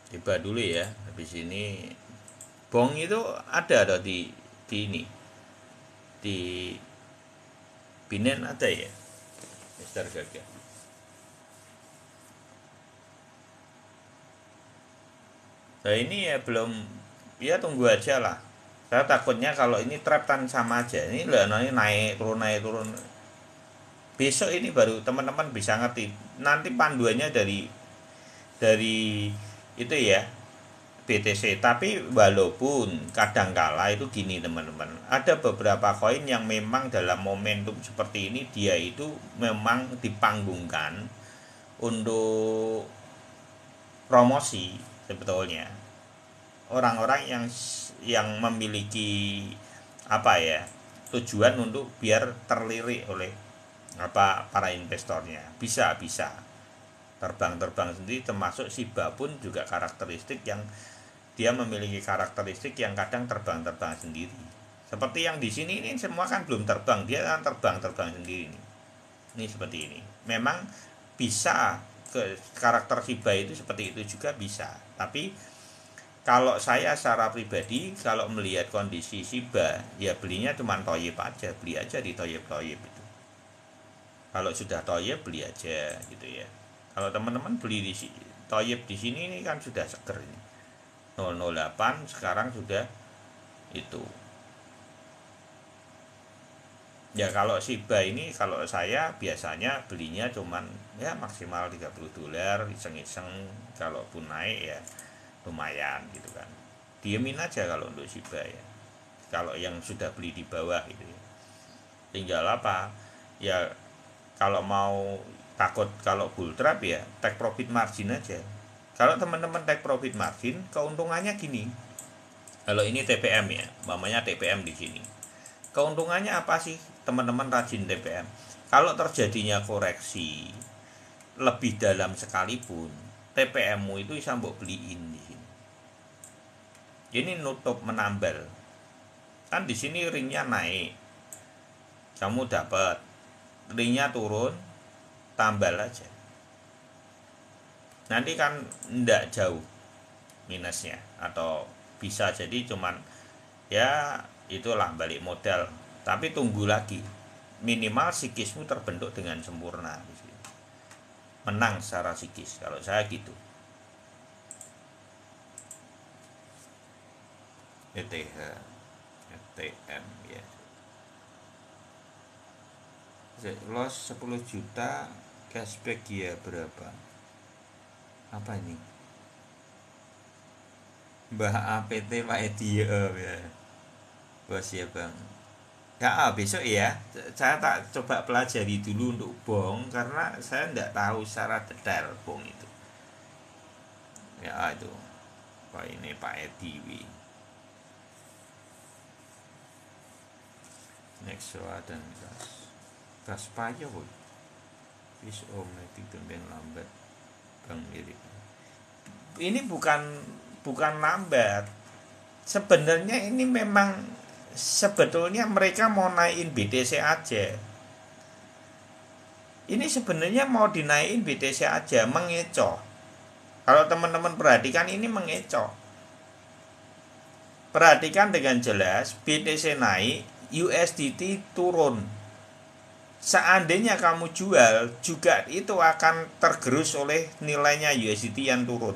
Shiba dulu ya. Habis ini Bong itu ada di ini. Di Binance ada ya, Mister Gaga. Nah ini ya belum, ya tunggu aja lah. Saya takutnya kalau ini trap kan sama aja. Ini lah naik turun naik turun. Besok ini baru teman-teman bisa ngerti. Nanti panduannya dari itu ya, BTC. Tapi walaupun kadangkala itu gini teman-teman, ada beberapa koin yang memang dalam momentum seperti ini dia itu memang dipanggungkan untuk promosi sebetulnya. Orang-orang yang memiliki apa ya, tujuan untuk biar terlirik oleh apa para investornya, bisa terbang sendiri. Termasuk Shiba pun juga karakteristik yang dia memiliki karakteristik yang kadang terbang sendiri. Seperti yang di sini ini semua kan belum terbang, dia kan terbang sendiri ini. Ini seperti ini. Memang bisa ke karakter Shiba itu seperti itu juga bisa. Tapi kalau saya secara pribadi kalau melihat kondisi Shiba, ya belinya cuma toyib aja, beli aja di toyib itu. Kalau sudah toyib beli aja gitu ya. Kalau teman-teman beli di toyib di sini ini kan sudah seger ini. 008 sekarang sudah itu. Ya kalau Shiba ini kalau saya biasanya belinya cuman ya maksimal 30 dolar, iseng-iseng. Kalaupun naik ya lumayan gitu kan. Diemin aja kalau untuk Shiba ya. Kalau yang sudah beli di bawah gitu ya. Tinggal apa? Ya kalau mau takut kalau bull trap ya take profit margin aja. Kalau teman-teman take profit margin, keuntungannya gini. Kalau ini TPM ya, namanya TPM di sini. Keuntungannya apa sih teman-teman rajin TPM? Kalau terjadinya koreksi lebih dalam sekalipun, TPM-mu itu bisa mbok beliin di sini. Ini nutup menambal. Kan di sini ringnya naik, kamu dapat, ringnya turun, tambal aja. Nanti kan ndak jauh minusnya, atau bisa jadi cuman ya itulah balik modal. Tapi tunggu lagi, minimal psikismu terbentuk dengan sempurna, menang secara psikis kalau saya gitu. ETH ETM ya, loss 10 juta, cashback ya berapa, apa ini Mbah APT Pak Edi ya bos ya bang ya. Besok ya saya tak coba pelajari dulu untuk bong, karena saya tidak tahu secara detail bong itu ya. Itu Pak ini Pak Edi next dan gas payah boy fish ometik dan lambat bang mirip. Ini bukan lambat sebenarnya, ini memang sebetulnya mereka mau naikin BTC aja. Ini sebenarnya mau dinaikin BTC aja, mengecoh. Kalau teman-teman perhatikan ini mengecoh. Perhatikan dengan jelas, BTC naik, USDT turun. Seandainya kamu jual, juga itu akan tergerus oleh nilainya USDT yang turun.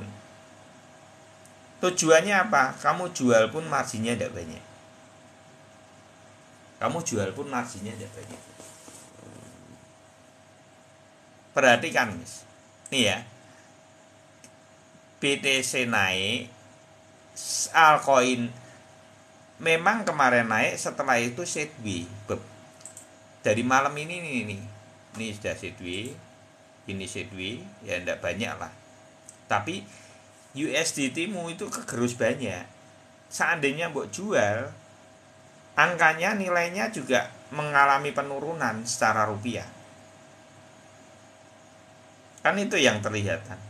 Tujuannya apa? Kamu jual pun marginnya tidak banyak. Perhatikan, guys. Nih ya. BTC naik, altcoin memang kemarin naik, setelah itu sideways. Dari malam ini sudah sideways, ini sideways, ya tidak banyak lah. Tapi USDT-mu itu kegerus banyak. Seandainya mbok jual, angkanya nilainya juga mengalami penurunan secara rupiah. Kan itu yang terlihat kan.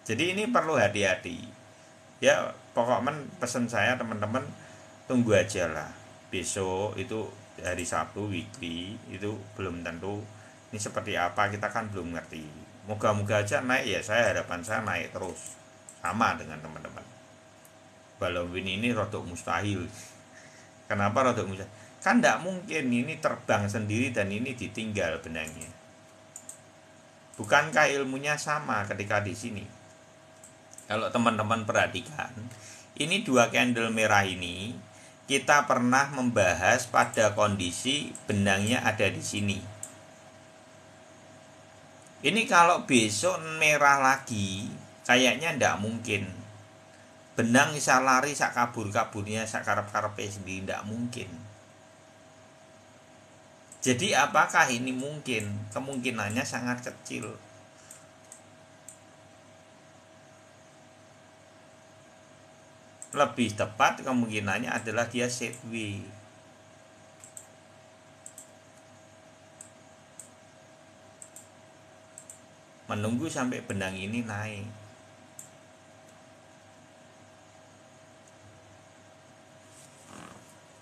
Jadi ini perlu hati-hati. Ya pokoknya pesan saya teman-teman, tunggu aja lah. Besok itu hari Sabtu weekly itu belum tentu ini seperti apa, kita kan belum ngerti. Moga-moga aja naik ya, harapan saya naik terus. Sama dengan teman-teman. Walaupun ini rodok mustahil. Kenapa rodok mustahil? Kan tidak mungkin ini terbang sendiri dan ini ditinggal benangnya. Bukankah ilmunya sama ketika di sini? Kalau teman-teman perhatikan, ini dua candle merah ini kita pernah membahas pada kondisi benangnya ada di sini. Ini kalau besok merah lagi, kayaknya tidak mungkin. Benang bisa lari sak kabur-kaburnya, sak karep-karepe sendiri, tidak mungkin. Jadi apakah ini mungkin? Kemungkinannya sangat kecil. Lebih tepat kemungkinannya adalah dia sideways. Menunggu sampai benang ini naik.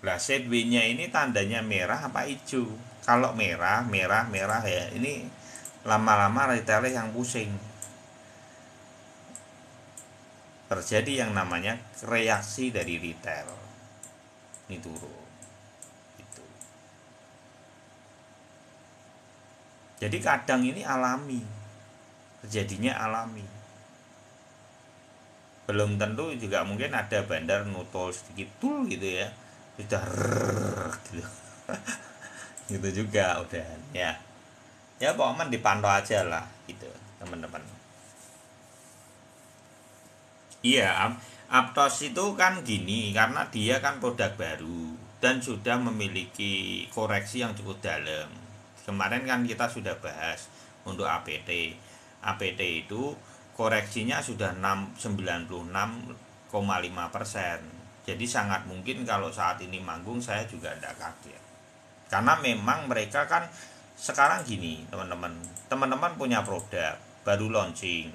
Lah sideways-nya ini tandanya merah apa hijau? Kalau merah ya. Ini lama-lama retailer yang pusing. Terjadi yang namanya reaksi dari retail, ini turun itu. Jadi kadang ini alami, terjadinya alami. Belum tentu juga, mungkin ada bandar nutol sedikit tuh gitu ya, sudah gitu. Gitu juga udah ya pokoknya dipantau aja lah gitu teman-teman. Iya, Aptos itu kan gini, karena dia kan produk baru dan sudah memiliki koreksi yang cukup dalam. Kemarin kan kita sudah bahas untuk APT. APT itu koreksinya sudah 96,5%. Jadi sangat mungkin kalau saat ini manggung saya juga tidak kaget. Karena memang mereka kan sekarang gini, teman-teman. Teman-teman punya produk baru launching,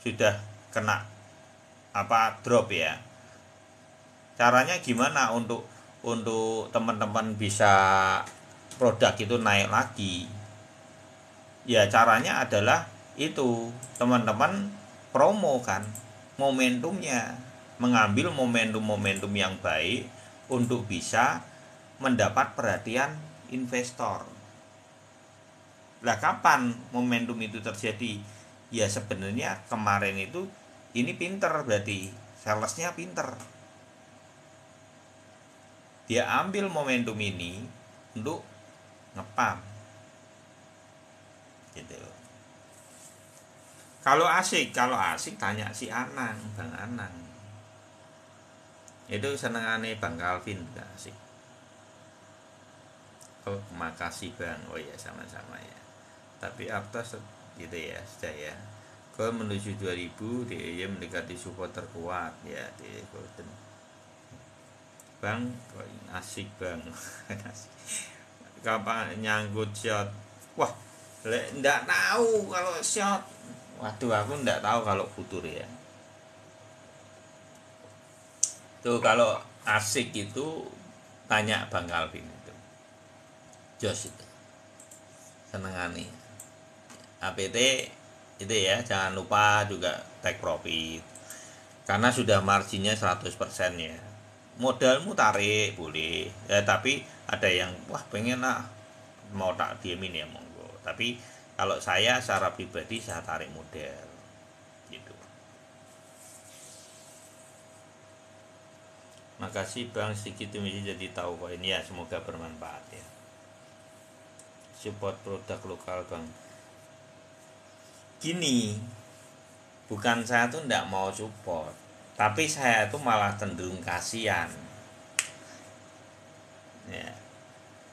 sudah kena drop ya. Caranya gimana untuk teman-teman bisa produk itu naik lagi? Ya caranya adalah itu, teman-teman promo kan, momentumnya, mengambil momentum-momentum yang baik untuk bisa mendapat perhatian investor. Lah kapan momentum itu terjadi? Ya sebenarnya kemarin itu. Ini pinter, berarti salesnya pinter. Dia ambil momentum ini untuk ngepam gitu. Kalau asik tanya si Anang, Bang Anang. Itu senengane Bang Calvin gak asik. Oh makasih Bang. Oh ya sama-sama ya. Tapi Aptos gitu ya sudah ya. Kalau menuju 2000 dia mendekati support terkuat ya di Golden. Bang, asik Bang. Kapan nyangkut shot? Wah, ndak tahu kalau shot. Waduh, aku ndak tahu kalau futur ya. Tuh kalau asik itu tanya Bang Calvin itu. Jos itu. Senengane. APT Itu ya, jangan lupa juga take profit. Karena sudah marginnya 100% ya. Modalmu tarik boleh. Ya tapi ada yang wah pengen lah mau tak diemin ya monggo. Tapi kalau saya secara pribadi saya tarik modal gitu. Makasih Bang, sedikit demi jadi tahu koin ya, semoga bermanfaat ya. Support produk lokal Bang. Gini, bukan saya tuh ndak mau support, tapi saya tuh malah cenderung kasihan ya.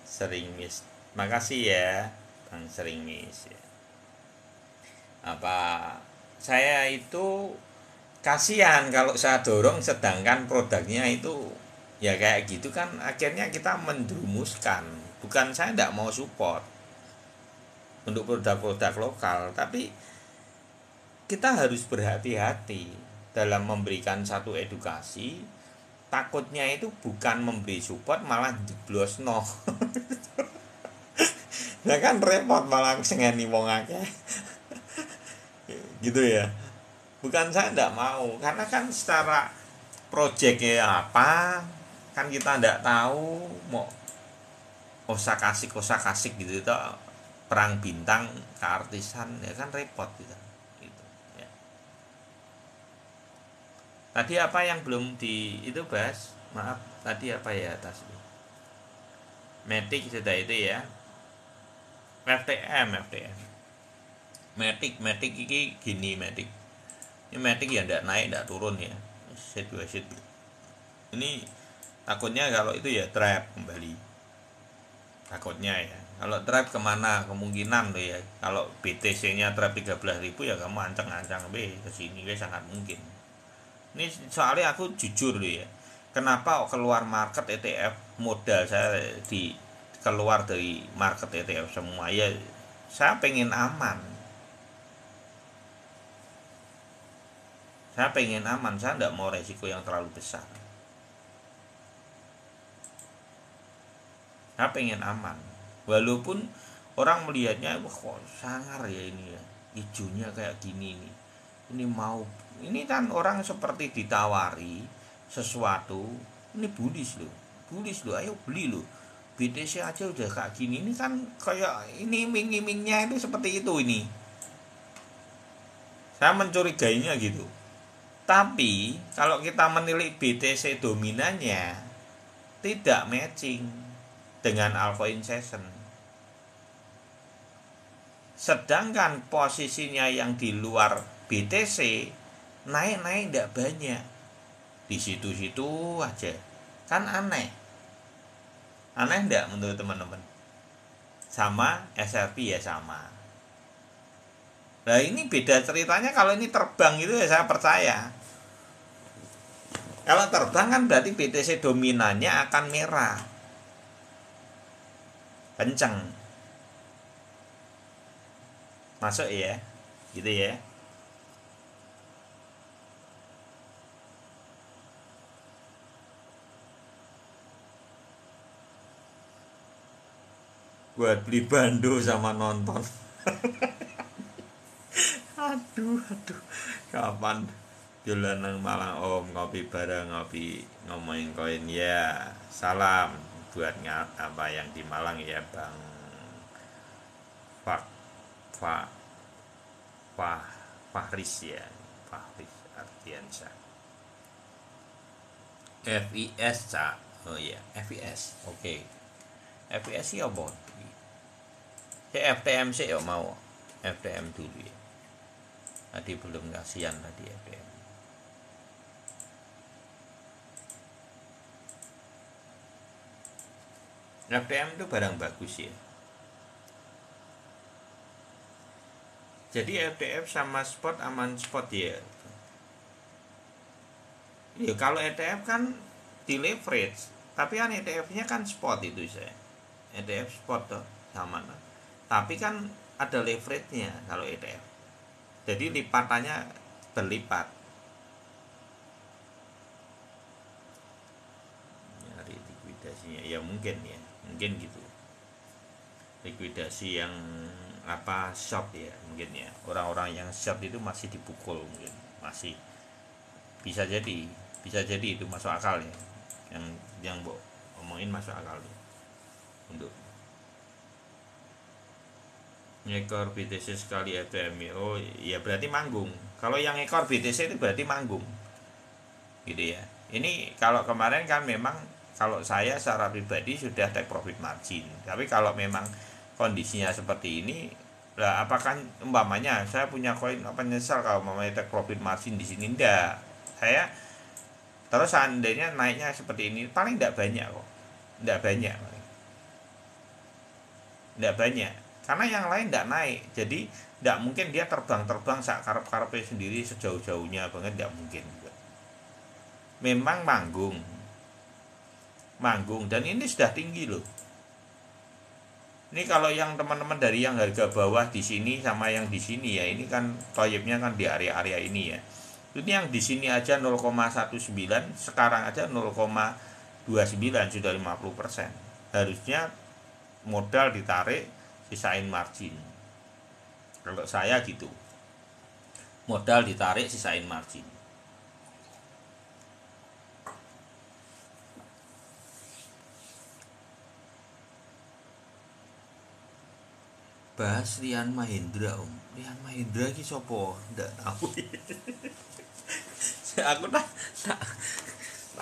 Sering miss, makasih ya Bang, sering miss ya. Apa saya itu kasihan kalau saya dorong sedangkan produknya itu ya kayak gitu kan, akhirnya kita menjerumuskan. Bukan saya ndak mau support untuk produk-produk lokal, tapi kita harus berhati-hati dalam memberikan satu edukasi. Takutnya itu bukan memberi support malah jeblos no. Ya kan repot malah sengeni wong akeh. Gitu ya. Bukan saya tidak mau, karena kan secara proyeknya apa kan kita tidak tahu, mau osak asik gitu itu perang bintang keartisan ya kan repot gitu. Gitu ya. Tadi apa yang belum di itu Bas? Maaf, tadi apa ya atas itu? Matic sudah itu ya. FTM. Matic ini gini Matic. Ini Matic ya ndak naik ndak turun ya. Set 2 set. Ini takutnya kalau itu ya trap kembali. Takutnya ya. Kalau trap kemana? Kemungkinan loh ya. Kalau BTC-nya trap 13.000 ya kamu ancang-ancang ke sini sangat mungkin. Ini soalnya aku jujur loh ya. Kenapa keluar market ETF, modal saya di keluar dari market ETF semua ya, saya pengen aman. Saya pengen aman, saya tidak mau resiko yang terlalu besar. Saya pengen aman. Walaupun orang melihatnya wah kok sangar ya ini ya, hijaunya kayak gini nih. Ini mau, ini kan orang seperti ditawari sesuatu, ini bullish loh, ayo beli loh. BTC aja udah kayak gini, ini kan kayak ini iming-imingnya itu seperti itu ini. Saya mencurigainya gitu. Tapi kalau kita menilik BTC dominannya tidak matching dengan altcoin session. Sedangkan posisinya yang di luar BTC naik-naik tidak banyak. Di situ-situ aja. Kan aneh. Aneh tidak menurut teman-teman? Sama SRP ya sama. Nah ini beda ceritanya kalau ini terbang itu ya saya percaya. Kalau terbang kan berarti BTC dominannya akan merah. Kenceng. Masuk ya. Gitu ya. Buat beli bando sama nonton. aduh kapan jalanan Malang Om ngopi bareng, ngopi ngomongin koin ya. Salam buat apa yang di Malang ya Bang Pak Pak Pak Fahris ya, Fahris Ardiansyah. FIS Cak. Oh iya FIS oke. FIS ya apa? FTM sih ya mau FTM dulu ya. Tadi belum kasihan tadi FTM. FTM itu barang bagus ya. Jadi FTF sama spot aman spot ya. Ya kalau ETF kan di leverage, tapi kan ETF-nya kan spot itu saya. ETF spot tuh sama. Tapi kan ada leverage-nya kalau ETF. Jadi lipatannya berlipat. Nyari likuidasinya ya mungkin gitu. Likuidasi yang apa short ya mungkin ya, orang-orang yang short itu masih dipukul, mungkin masih bisa jadi itu masuk akal ya, yang omongin masuk akal ya. Untuk ngekor BTC sekali FTMI, oh ya berarti manggung. Kalau yang ngekor BTC itu berarti manggung gitu ya. Ini kalau kemarin kan memang, kalau saya secara pribadi sudah take profit margin, tapi kalau memang kondisinya seperti ini lah, apakah umpamanya saya punya koin, apa nyesal kalau umpamanya take profit margin di sini? Enggak, saya terus seandainya naiknya seperti ini paling tidak banyak kok, tidak banyak karena yang lain tidak naik, jadi tidak mungkin dia terbang sak karep-karepnya sendiri sejauh-jauhnya banget, tidak mungkin. Memang manggung dan ini sudah tinggi loh. Ini kalau yang teman-teman dari yang harga bawah di sini sama yang di sini ya, ini kan toyibnya kan di area-area ini ya. Ini yang di sini aja 0,19, sekarang aja 0,29, sudah 50%. Harusnya modal ditarik, sisain margin. Kalau saya gitu. Modal ditarik, sisain margin. Bahas Rian Mahendra om. Rian Mahendra ki sopo? Ndak tahu. Aku tak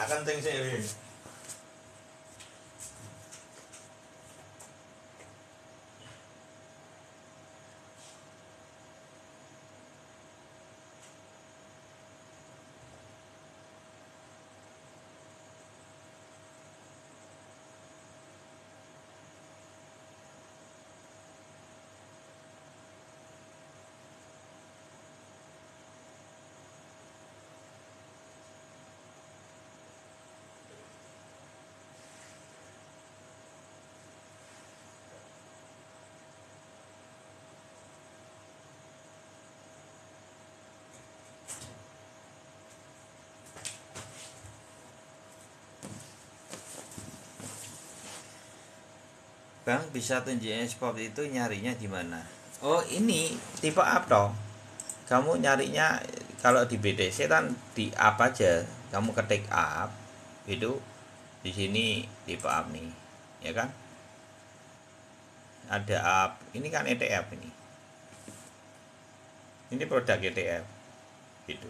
kencing sih. Bang, bisa tunjukin spot itu nyarinya di mana? Oh, ini tipe up toh. Kamu nyarinya kalau di BTC kan di up aja. Kamu ketik up itu, di sini tipe up nih, ya kan? Ada up. Ini kan ETF ini. Ini produk ETF gitu.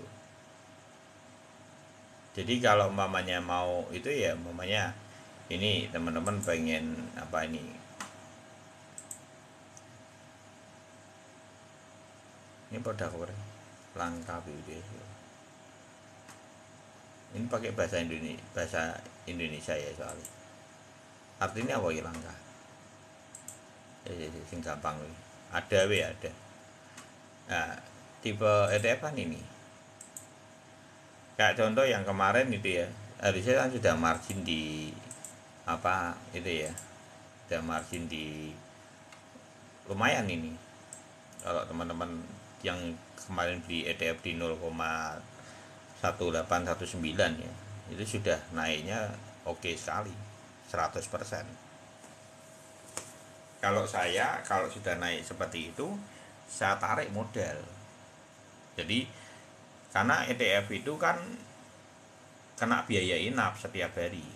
Jadi kalau umpamanya mau itu ya, umpamanya ini teman-teman pengen apa ini, produk apa? Langka BUD. Ini pakai bahasa Indonesia ya soalnya. Artinya apa ya langka? Ya, sing gampang nih. Ada. Nah, tipe ETF kan ini. Kayak contoh yang kemarin itu ya, harusnya kan sudah margin di apa itu ya, sudah margin di lumayan ini. Kalau teman-teman yang kemarin beli ETF di 0,1819 ya, itu sudah naiknya oke sekali, 100%. Kalau sudah naik seperti itu, saya tarik modal. Jadi karena ETF itu kan kena biaya inap setiap hari,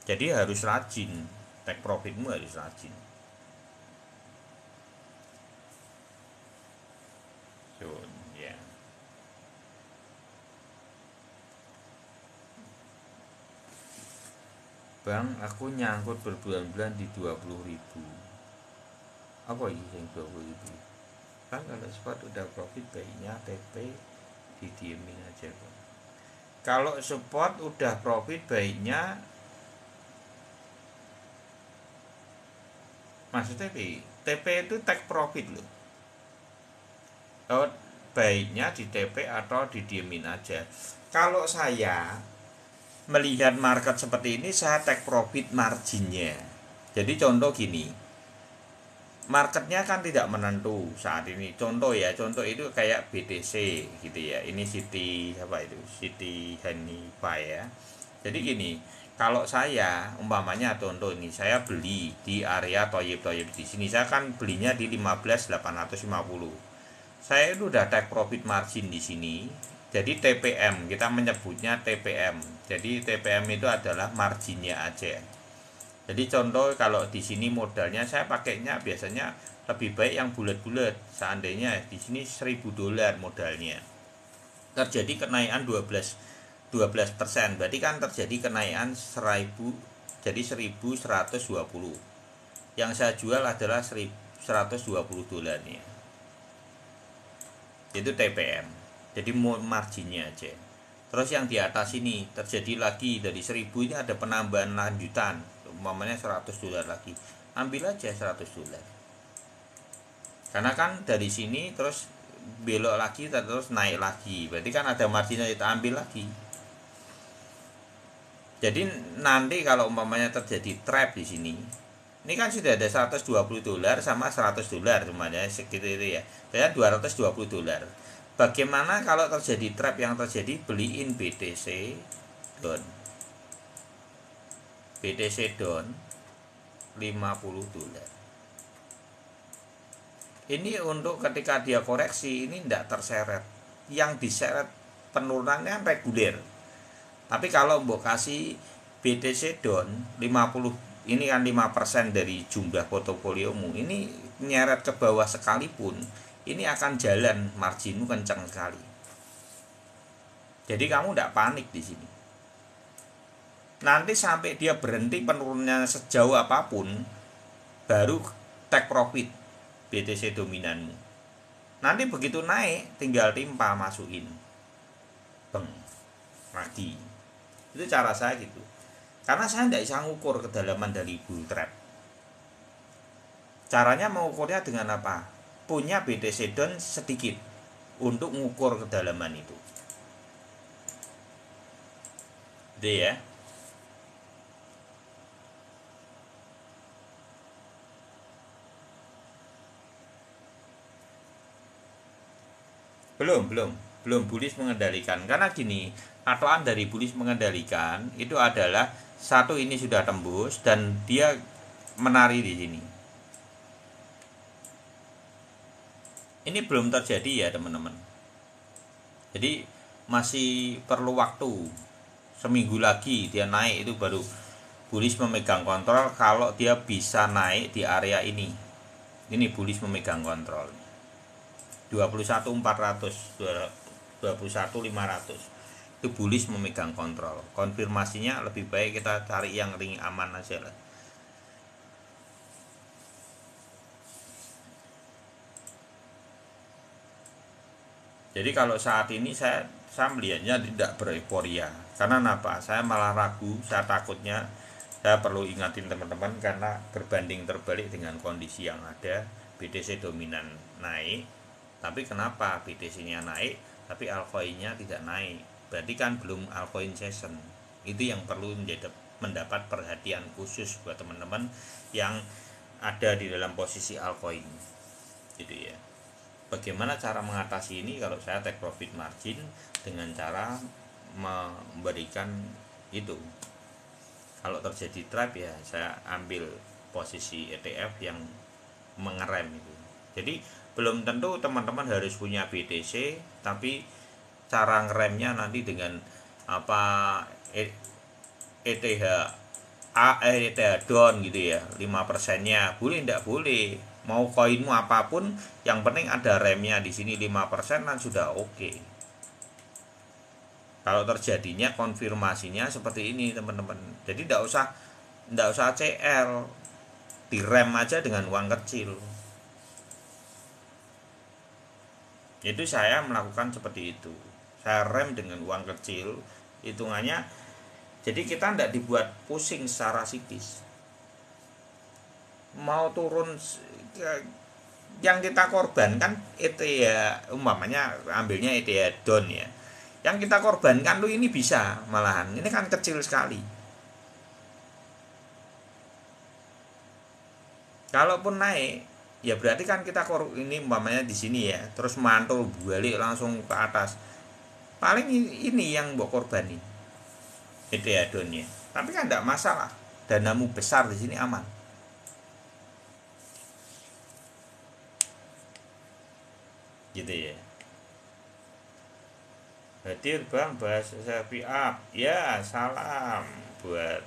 jadi harus rajin, take profitmu harus rajin. So, ya. Bang, aku nyangkut berbulan-bulan di 20.000. Apa ini yang 20.000? Kan kalau spot udah profit, baiknya TP didiemin aja Bang. Kalau spot udah profit, baiknya maksudnya TP itu take profit loh. Oh, baiknya di TP atau didiemin aja. Kalau saya melihat market seperti ini, saya take profit marginnya. Jadi contoh gini, marketnya kan tidak menentu saat ini. Contoh itu kayak BTC gitu ya. Ini City apa itu? City Hanifa ya. Jadi gini, Kalau saya umpamanya contoh ini, saya beli di area Toyib di sini, saya kan belinya di 15.850. Saya itu udah take profit margin di sini. Jadi TPM, kita menyebutnya TPM. Jadi TPM itu adalah marginnya aja. Jadi contoh kalau di sini modalnya saya pakainya biasanya lebih baik yang bulat-bulat. Seandainya di sini $1.000 modalnya, terjadi kenaikan 12%, berarti kan terjadi kenaikan 1000, jadi 1120. Yang saya jual adalah $120 nya. Itu TPM. Jadi marginnya aja. Terus yang di atas ini terjadi lagi dari 1000 ini ada penambahan lanjutan, umpamanya $100 lagi. Ambil aja $100. Karena kan dari sini terus belok lagi terus naik lagi. Berarti kan ada marginnya, kita ambil lagi. Jadi nanti kalau umpamanya terjadi trap di sini, ini kan sudah ada $120 sama $100 semuanya segitu itu ya. Berarti $220. Bagaimana kalau terjadi trap yang terjadi beliin BTC down. BTC down $50. Ini untuk ketika dia koreksi ini tidak terseret. Yang diseret penurunannya reguler. Tapi kalau mbok kasih BTC down 50, ini kan 5% dari jumlah portofoliomu, ini nyeret ke bawah sekalipun, ini akan jalan, marginmu kencang sekali. Jadi kamu tidak panik di sini. Nanti sampai dia berhenti penurunannya sejauh apapun, baru take profit BTC dominanmu. Nanti begitu naik, tinggal timpa masukin, beng, lagi. Itu cara saya gitu. Karena saya tidak bisa ngukur kedalaman dari bull trap. Caranya mengukurnya dengan apa? Punya BTC down sedikit untuk mengukur kedalaman itu. Itu ya. Belum bullish mengendalikan. Karena gini, patokan dari bullish mengendalikan itu adalah satu, ini sudah tembus dan dia menari di sini. Ini belum terjadi ya teman-teman. Jadi masih perlu waktu. Seminggu lagi dia naik itu baru bullish memegang kontrol. Kalau dia bisa naik di area ini bullish memegang kontrol. 21.400, 21.500 itu bullish memegang kontrol. Konfirmasinya lebih baik kita cari yang ring aman aja lah. Jadi kalau saat ini saya melihatnya tidak bereporia. Karena apa? Saya malah ragu, saya takutnya, saya perlu ingatin teman-teman karena berbanding terbalik dengan kondisi yang ada. BTC dominan naik, tapi kenapa BTC-nya naik tapi altcoin-nya tidak naik? Berarti kan belum altcoin season. Itu yang perlu mendapat perhatian khusus buat teman-teman yang ada di dalam posisi altcoin. Gitu ya. Bagaimana cara mengatasi ini? Kalau saya take profit margin dengan cara memberikan itu. Kalau terjadi trap ya saya ambil posisi ETF yang mengerem itu. Jadi belum tentu teman-teman harus punya BTC, tapi cara ngeremnya nanti dengan apa ETH down gitu ya, 5%-nya boleh tidak boleh, mau koinmu apapun yang penting ada remnya di sini 5% kan sudah oke. Kalau terjadinya konfirmasinya seperti ini teman-teman, jadi tidak usah CL, direm aja dengan uang kecil. Itu saya melakukan seperti itu, saya rem dengan uang kecil, hitungannya. Jadi kita tidak dibuat pusing secara psikis. Mau turun, yang kita korbankan ETH ya, umpamanya ambilnya ETH down ya, yang kita korbankan tuh ini bisa malahan, ini kan kecil sekali. Kalaupun naik ya berarti kan kita ini umpamanya di sini ya, terus mantul balik langsung ke atas, paling ini yang mbok korbani ETH down-nya. Tapi kan tidak masalah, danamu besar di sini aman. Gitu ya. Hadir Bang, bahas selfie up. Ya, salam buat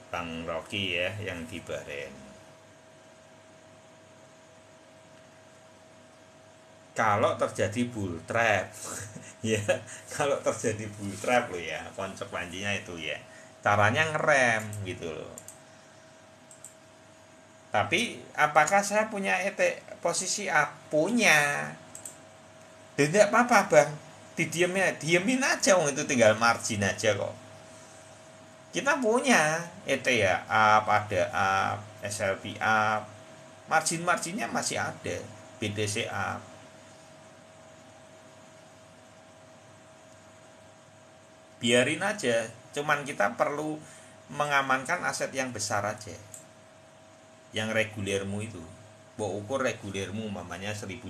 Bang Rocky ya yang di Bahrain. Kalau terjadi bull trap, ya, kalau terjadi bull trap lo ya, konsekuensinya itu ya. Caranya ngerem gitu loh. Tapi apakah saya punya posisi A? Punya. Tidak apa-apa bang, diemin aja, itu tinggal margin aja kok. Kita punya ya, up, ada up, SLP up, margin-marginnya masih ada, BTC up. Biarin aja, cuman kita perlu mengamankan aset yang besar aja, yang regulermu itu. Bawa ukur regulermu, mamanya $1.000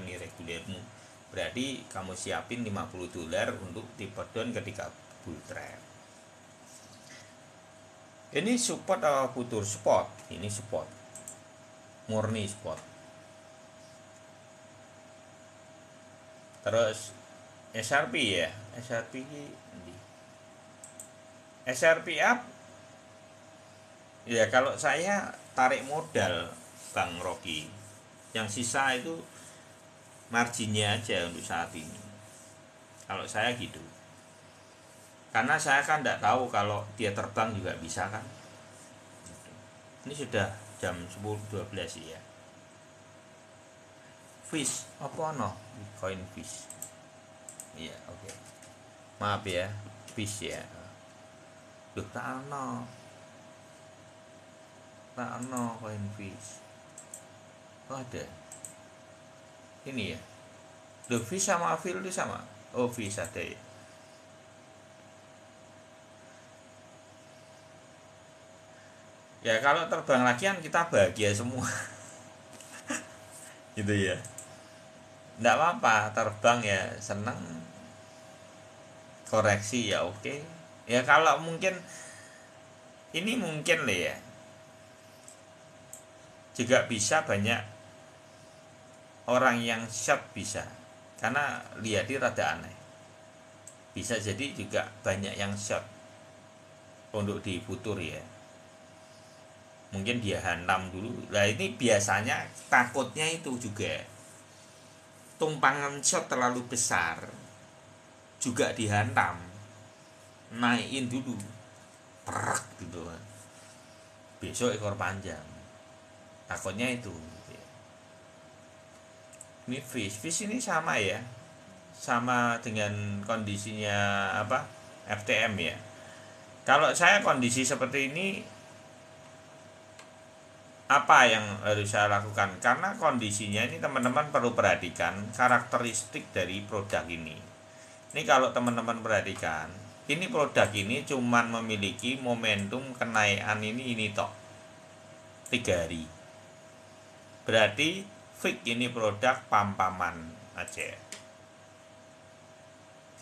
ini regulermu, berarti kamu siapin $50 untuk tipe down ketika bull trap. Ini support atau futur support? Ini support, murni support. Terus SRP ya, SRP up ya. Kalau saya tarik modal Bang Rocky, yang sisa itu marginnya aja untuk saat ini. Kalau saya gitu, karena saya kan tidak tahu kalau dia terbang juga bisa kan. Ini sudah jam 10.12 ya. Fish apa no? Coin fish. Iya, oke. Okay. Maaf ya, fish ya. Duh, tak ono coin fish. Oh ada. Ini ya. Duh, fish sama fill itu sama. Oh, fish ada ya. Ya kalau terbang lagi kan kita bahagia semua. Gitu ya. Nggak apa-apa, terbang ya seneng, koreksi ya oke. Ya kalau mungkin ini mungkin lah ya, juga bisa banyak orang yang short bisa, karena lihat dia rada aneh. Bisa jadi juga banyak yang short untuk di futur ya. Mungkin dia hantam dulu. Nah ini biasanya takutnya itu juga tumpangan short terlalu besar juga dihantam, naikin dulu perak gitu kan, besok ekor panjang, takutnya itu. Ini fish ini sama ya, sama dengan kondisinya apa FTM ya. Kalau saya kondisi seperti ini, apa yang harus saya lakukan? Karena kondisinya ini teman-teman perlu perhatikan karakteristik dari produk ini. Ini kalau teman-teman perhatikan, ini produk ini cuman memiliki momentum kenaikan ini tok 3 hari. Berarti fix ini produk pampaman aja.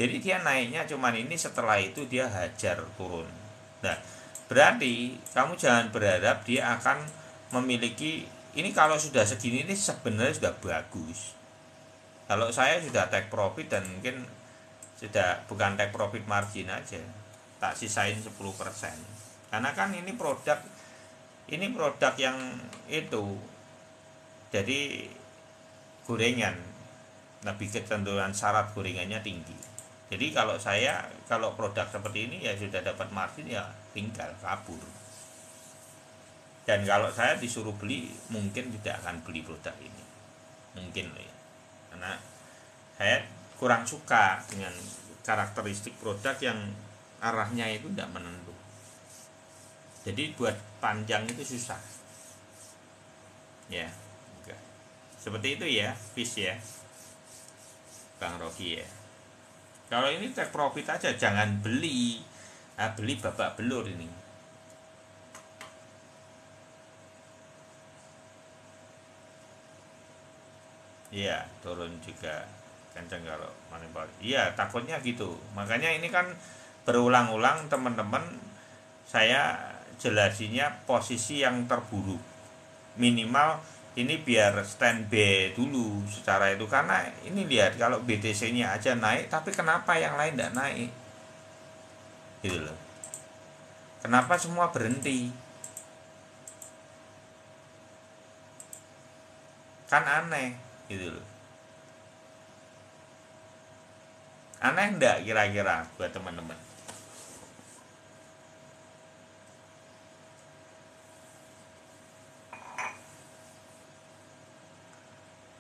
Jadi dia naiknya cuman ini, setelah itu dia hajar turun. Nah, berarti kamu jangan berharap dia akan memiliki ini. Kalau sudah segini ini sebenarnya sudah bagus. Kalau saya sudah take profit dan mungkin sudah bukan take profit, margin aja, tak sisain 10%. Karena kan ini produk yang itu jadi gorengan, lebih kecenderungan syarat gorengannya tinggi. Jadi kalau produk seperti ini ya sudah dapat margin ya tinggal kabur. Dan kalau saya disuruh beli, mungkin tidak akan beli produk ini, mungkin loh ya, karena saya kurang suka dengan karakteristik produk yang arahnya itu tidak menentu. Jadi buat panjang itu susah ya. Seperti itu ya fish ya Bang Rocky ya. Kalau ini take profit aja, jangan beli. Beli babak belur ini. Iya, turun juga kenceng kalau manipulasi. Iya, takutnya gitu. Makanya ini kan berulang-ulang teman-teman saya jelasinnya posisi yang terburuk, minimal ini biar standby dulu secara itu. Karena ini lihat, kalau BTC nya aja naik, tapi kenapa yang lain tidak naik gitu loh, kenapa semua berhenti, kan aneh gitu loh. Aneh enggak kira-kira buat teman-teman?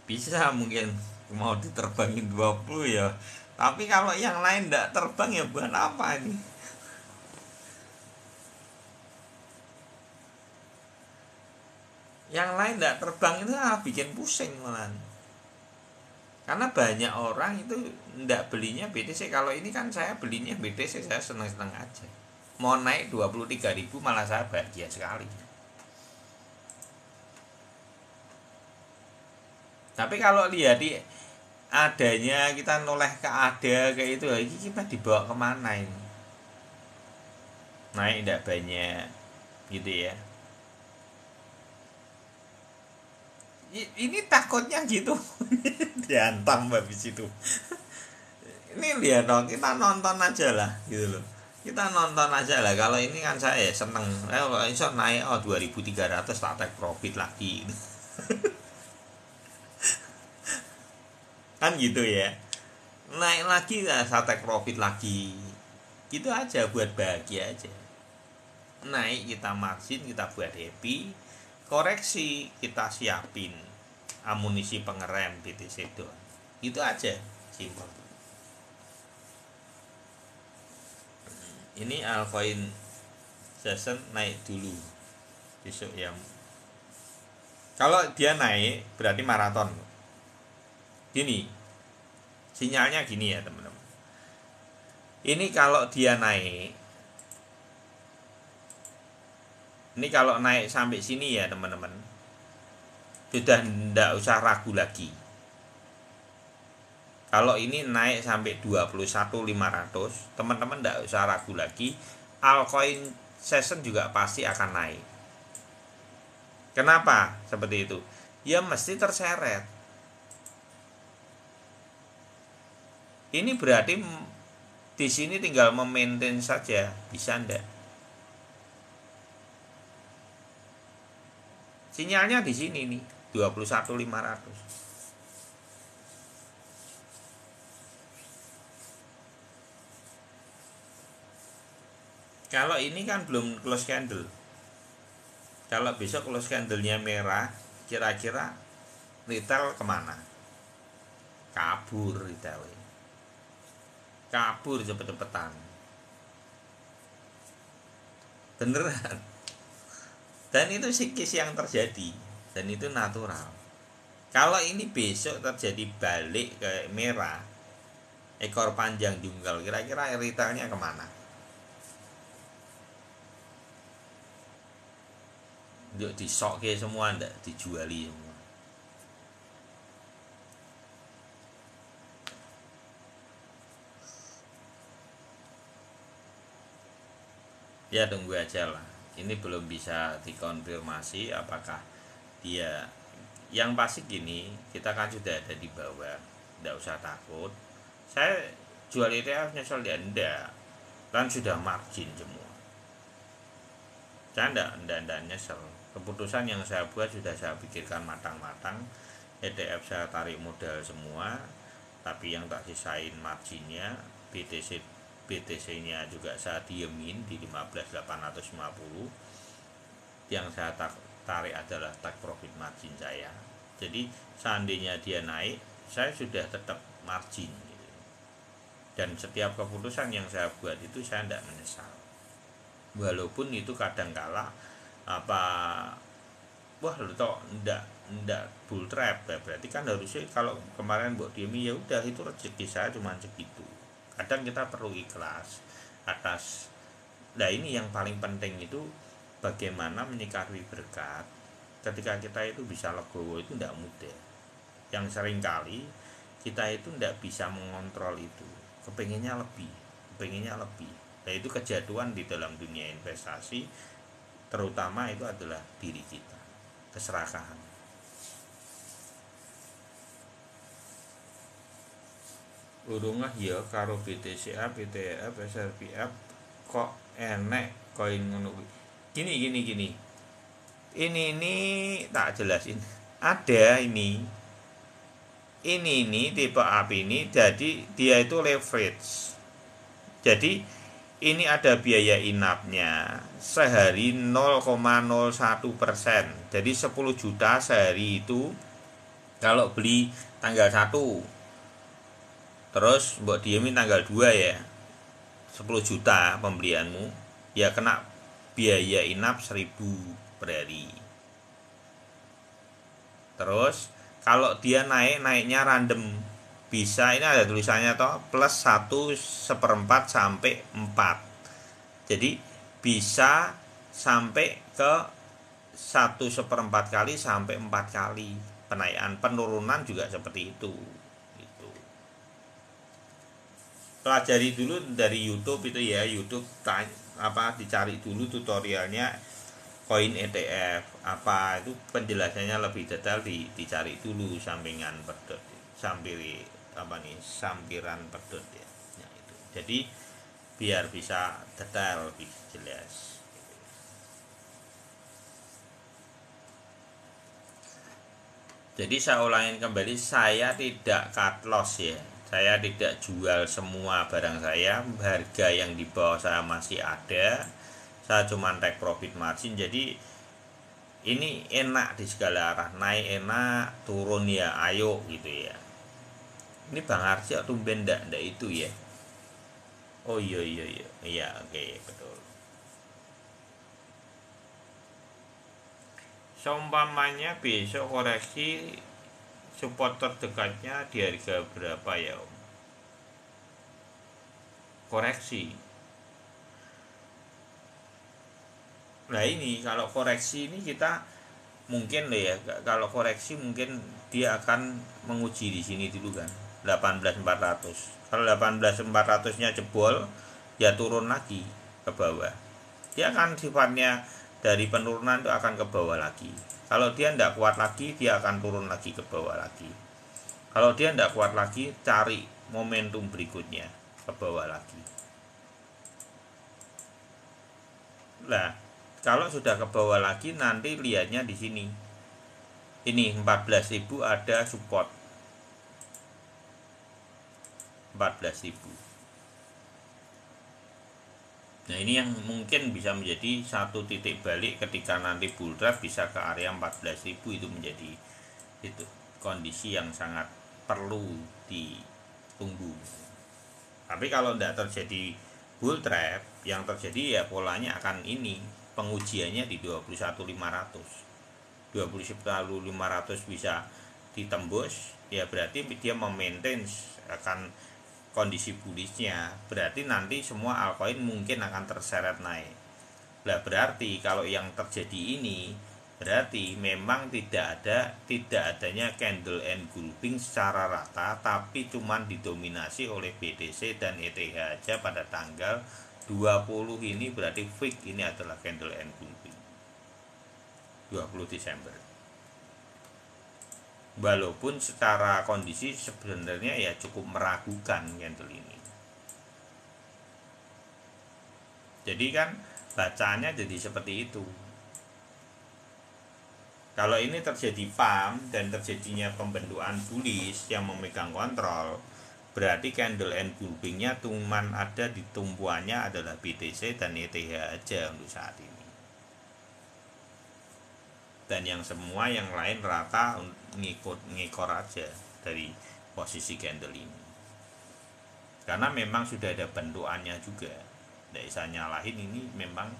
Bisa mungkin mau diterbangin 20 ya, tapi kalau yang lain enggak terbang ya buat apa ini? Yang lain enggak terbang itu bikin pusing malah. Karena banyak orang itu enggak belinya BTC. Kalau ini kan saya belinya BTC, saya senang-senang aja. Mau naik 23.000 malah saya bahagia sekali. Tapi kalau lihat di adanya, kita noleh ke ada kayak itu, ini kita dibawa kemana ini? Naik tidak banyak gitu ya. Ini takutnya gitu dihantam habis itu. Ini lihat dong, kita nonton aja lah gitu loh. Kita nonton aja lah. Kalau ini kan saya seneng, iso naik 2.300 tak take profit lagi kan gitu ya. Naik lagi ya, saya take profit lagi gitu aja, buat bahagia aja. Naik kita margin, kita buat happy. Koreksi kita siapin amunisi pengerem BTC doang. Itu aja, simpel. Ini altcoin session naik dulu besok ya. Kalau dia naik berarti maraton. Gini, sinyalnya gini ya teman-teman. Ini kalau dia naik, ini kalau naik sampai sini ya teman-teman, sudah tidak usah ragu lagi. Kalau ini naik sampai 21.500, teman-teman tidak usah ragu lagi. Altcoin session juga pasti akan naik. Kenapa seperti itu? Ya mesti terseret. Ini berarti di sini tinggal memaintain saja, bisa ndak? Sinyalnya di sini nih, 21.500. Kalau ini kan belum close candle. Kalau besok close candlenya merah, kira-kira retail kemana? Kabur retail. Kabur cepet-cepetan. Beneran. Dan itu psikis yang terjadi, dan itu natural. Kalau ini besok terjadi balik ke merah, ekor panjang junggal, kira-kira retailnya kemana? Yuk disokke semua, ndak dijuali semua. Ya tunggu aja lah. Ini belum bisa dikonfirmasi apakah dia, yang pasti gini, kita kan sudah ada di bawah, ndak usah takut. Saya jual ETF nyesel dia enggak, kan sudah margin semua. Saya enggak nyesel. Keputusan yang saya buat sudah saya pikirkan matang-matang. ETF saya tarik modal semua, tapi yang tak sisain marginnya. BTC-nya juga saya diemin di 15.850. Yang saya tarik adalah take profit margin saya. Jadi seandainya dia naik, saya sudah tetap margin. Dan setiap keputusan yang saya buat itu saya tidak menyesal. Walaupun itu kadang-kala wah lu tau ndak bull trap ya, berarti kan harusnya kalau kemarin buat diemi ya udah, itu rezeki saya cuma segitu. Kadang kita perlu ikhlas atas. Nah ini yang paling penting itu bagaimana menyikapi berkat ketika kita itu bisa legowo, itu ndak mudah. Yang sering kali kita itu ndak bisa mengontrol itu, kepengennya lebih. Yaitu kejatuhan di dalam dunia investasi, terutama itu adalah diri kita, keserakahan. Urungah ya karo BTCA, BTF, SRPF kok enek koin ngono. Gini. Ini tak jelasin. Ada ini. Ini tipe api ini, jadi dia itu leverage. Jadi ini ada biaya inapnya sehari 0,01%. Jadi 10 juta sehari itu kalau beli tanggal 1, terus mbok diemin tanggal 2 ya, 10 juta pembelianmu, ya kena biaya inap 1000 per hari. Terus kalau dia naiknya random, bisa, ini ada tulisannya toh, plus 1/4 sampai 4. Jadi bisa sampai ke 1/4 kali sampai 4 kali penaikan. Penurunan juga seperti itu. Pelajari dulu dari YouTube itu ya, YouTube dicari dulu tutorialnya koin ETF apa, itu penjelasannya lebih detail, dicari dulu sampingan pedot, sampiran pedot ya. Itu jadi biar bisa detail, lebih jelas. Jadi saya ulangin kembali, saya tidak cut loss ya, saya tidak jual semua barang saya, harga yang di bawah saya masih ada, saya cuma take profit margin. Jadi ini enak di segala arah, naik enak, turun ya ayo gitu ya. Ini Bang Arsi tumben ndak itu ya. Oh iya oke, betul. Seumpamanya besok koreksi, support terdekatnya di harga berapa ya Om? Koreksi. Nah ini kalau koreksi ini kita mungkin ya, kalau koreksi mungkin dia akan menguji di sini dulu kan, 18.400. Kalau 18.400-nya jebol, ya turun lagi ke bawah. Dia akan sifatnya dari penurunan itu akan ke bawah lagi. Kalau dia tidak kuat lagi, dia akan turun lagi ke bawah lagi. Kalau dia tidak kuat lagi, cari momentum berikutnya ke bawah lagi. Nah, kalau sudah ke bawah lagi, nanti lihatnya di sini. Ini 14.000 ada support. 14.000. Nah, ini yang mungkin bisa menjadi satu titik balik ketika nanti bull run bisa ke area 14.000, itu menjadi itu kondisi yang sangat perlu ditunggu. Tapi kalau tidak terjadi bull trap, yang terjadi ya polanya akan ini, pengujiannya di 21.500. 21.500 bisa ditembus, ya berarti dia memaintain akan kondisi bullishnya, berarti nanti semua altcoin mungkin akan terseret naik. Nah, berarti kalau yang terjadi ini berarti memang tidak adanya candle engulfing secara rata, tapi cuman didominasi oleh BTC dan ETH aja pada tanggal 20 ini. Berarti fix ini adalah candle engulfing 20 Desember. Walaupun secara kondisi sebenarnya ya cukup meragukan candle ini. Jadi kan bacaannya jadi seperti itu. Kalau ini terjadi pump dan terjadinya pembentukan bullish yang memegang kontrol, berarti candle engulfingnya cuman ada di tumpuannya adalah BTC dan ETH aja untuk saat ini. Dan yang semua yang lain rata ngikor aja dari posisi candle ini, karena memang sudah ada bentukannya juga. Tidak bisa nyalahin, ini memang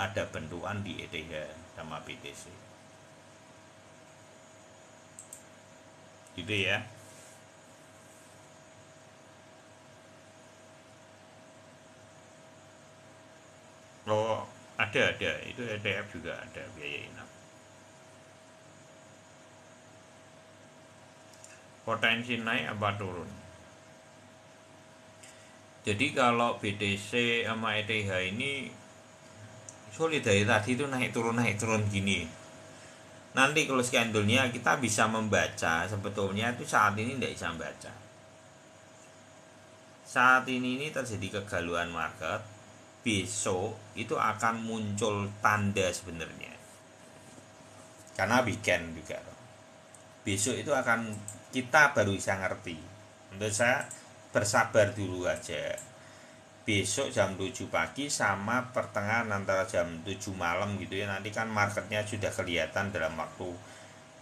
ada bentukan di ETH sama BTC gitu ya. Oh ada itu ETF juga ada biaya inap. Potensi naik apa turun? Jadi kalau BTC sama ETH ini solid dari tadi itu naik turun gini. Nanti kalau candlenya kita bisa membaca sebetulnya itu saat ini tidak bisa membaca. Saat ini terjadi kegalauan market. Besok itu akan muncul tanda sebenarnya. Karena weekend juga. Besok itu akan kita baru bisa ngerti. Menurut saya bersabar dulu aja. Besok jam 7 pagi sama pertengahan antara jam 7 malam gitu ya, nanti kan marketnya sudah kelihatan dalam waktu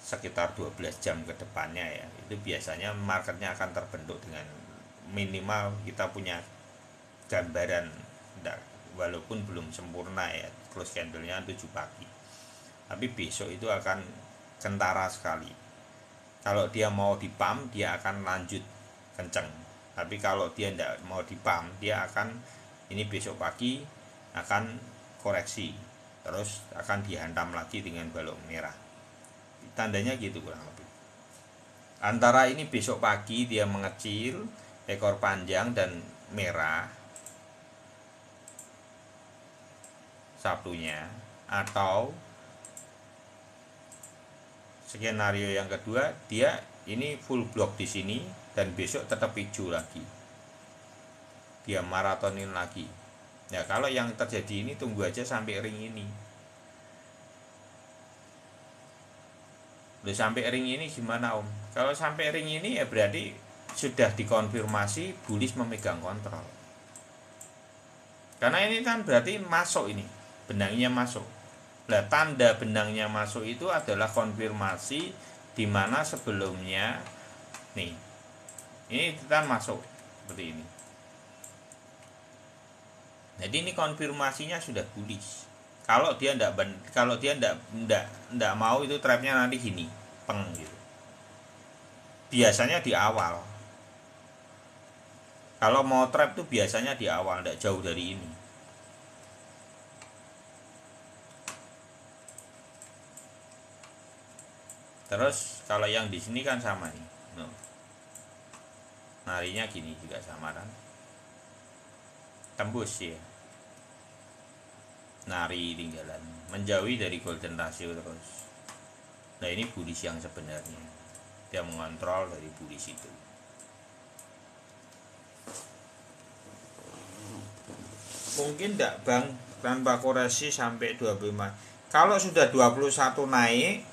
sekitar 12 jam ke depannya ya. Itu biasanya marketnya akan terbentuk dengan minimal kita punya gambaran, walaupun belum sempurna ya, close candlenya 7 pagi. Tapi besok itu akan kentara sekali. Kalau dia mau di pump dia akan lanjut kenceng. Tapi kalau dia tidak mau di pump dia akan ini besok pagi akan koreksi, terus akan dihantam lagi dengan balok merah. Tandanya gitu kurang lebih. Antara ini besok pagi dia mengecil, ekor panjang dan merah Sabtunya, atau skenario yang kedua dia ini full block di sini dan besok tetap hijau lagi, dia maratonin lagi. Ya kalau yang terjadi ini tunggu aja sampai ring ini. Udah sampai ring ini gimana Om? Kalau sampai ring ini ya berarti sudah dikonfirmasi bullish memegang kontrol. Karena ini kan berarti masuk, ini benangnya masuk. Nah, tanda benangnya masuk itu adalah konfirmasi di mana sebelumnya nih. Ini kita masuk seperti ini. Jadi ini konfirmasinya sudah bullish. Kalau dia ndak mau itu trapnya nanti gini, peng gitu. Biasanya di awal. Kalau mau trap tuh biasanya di awal, ndak jauh dari ini. Terus kalau yang di sini kan sama nih. Narinya gini juga sama kan. Tembus ya. Nari tinggalan, menjauhi dari golden ratio terus. Nah ini bullish yang sebenarnya. Dia mengontrol dari bullish itu. Mungkin enggak Bang tanpa koreksi sampai 25. Kalau sudah 21 naik,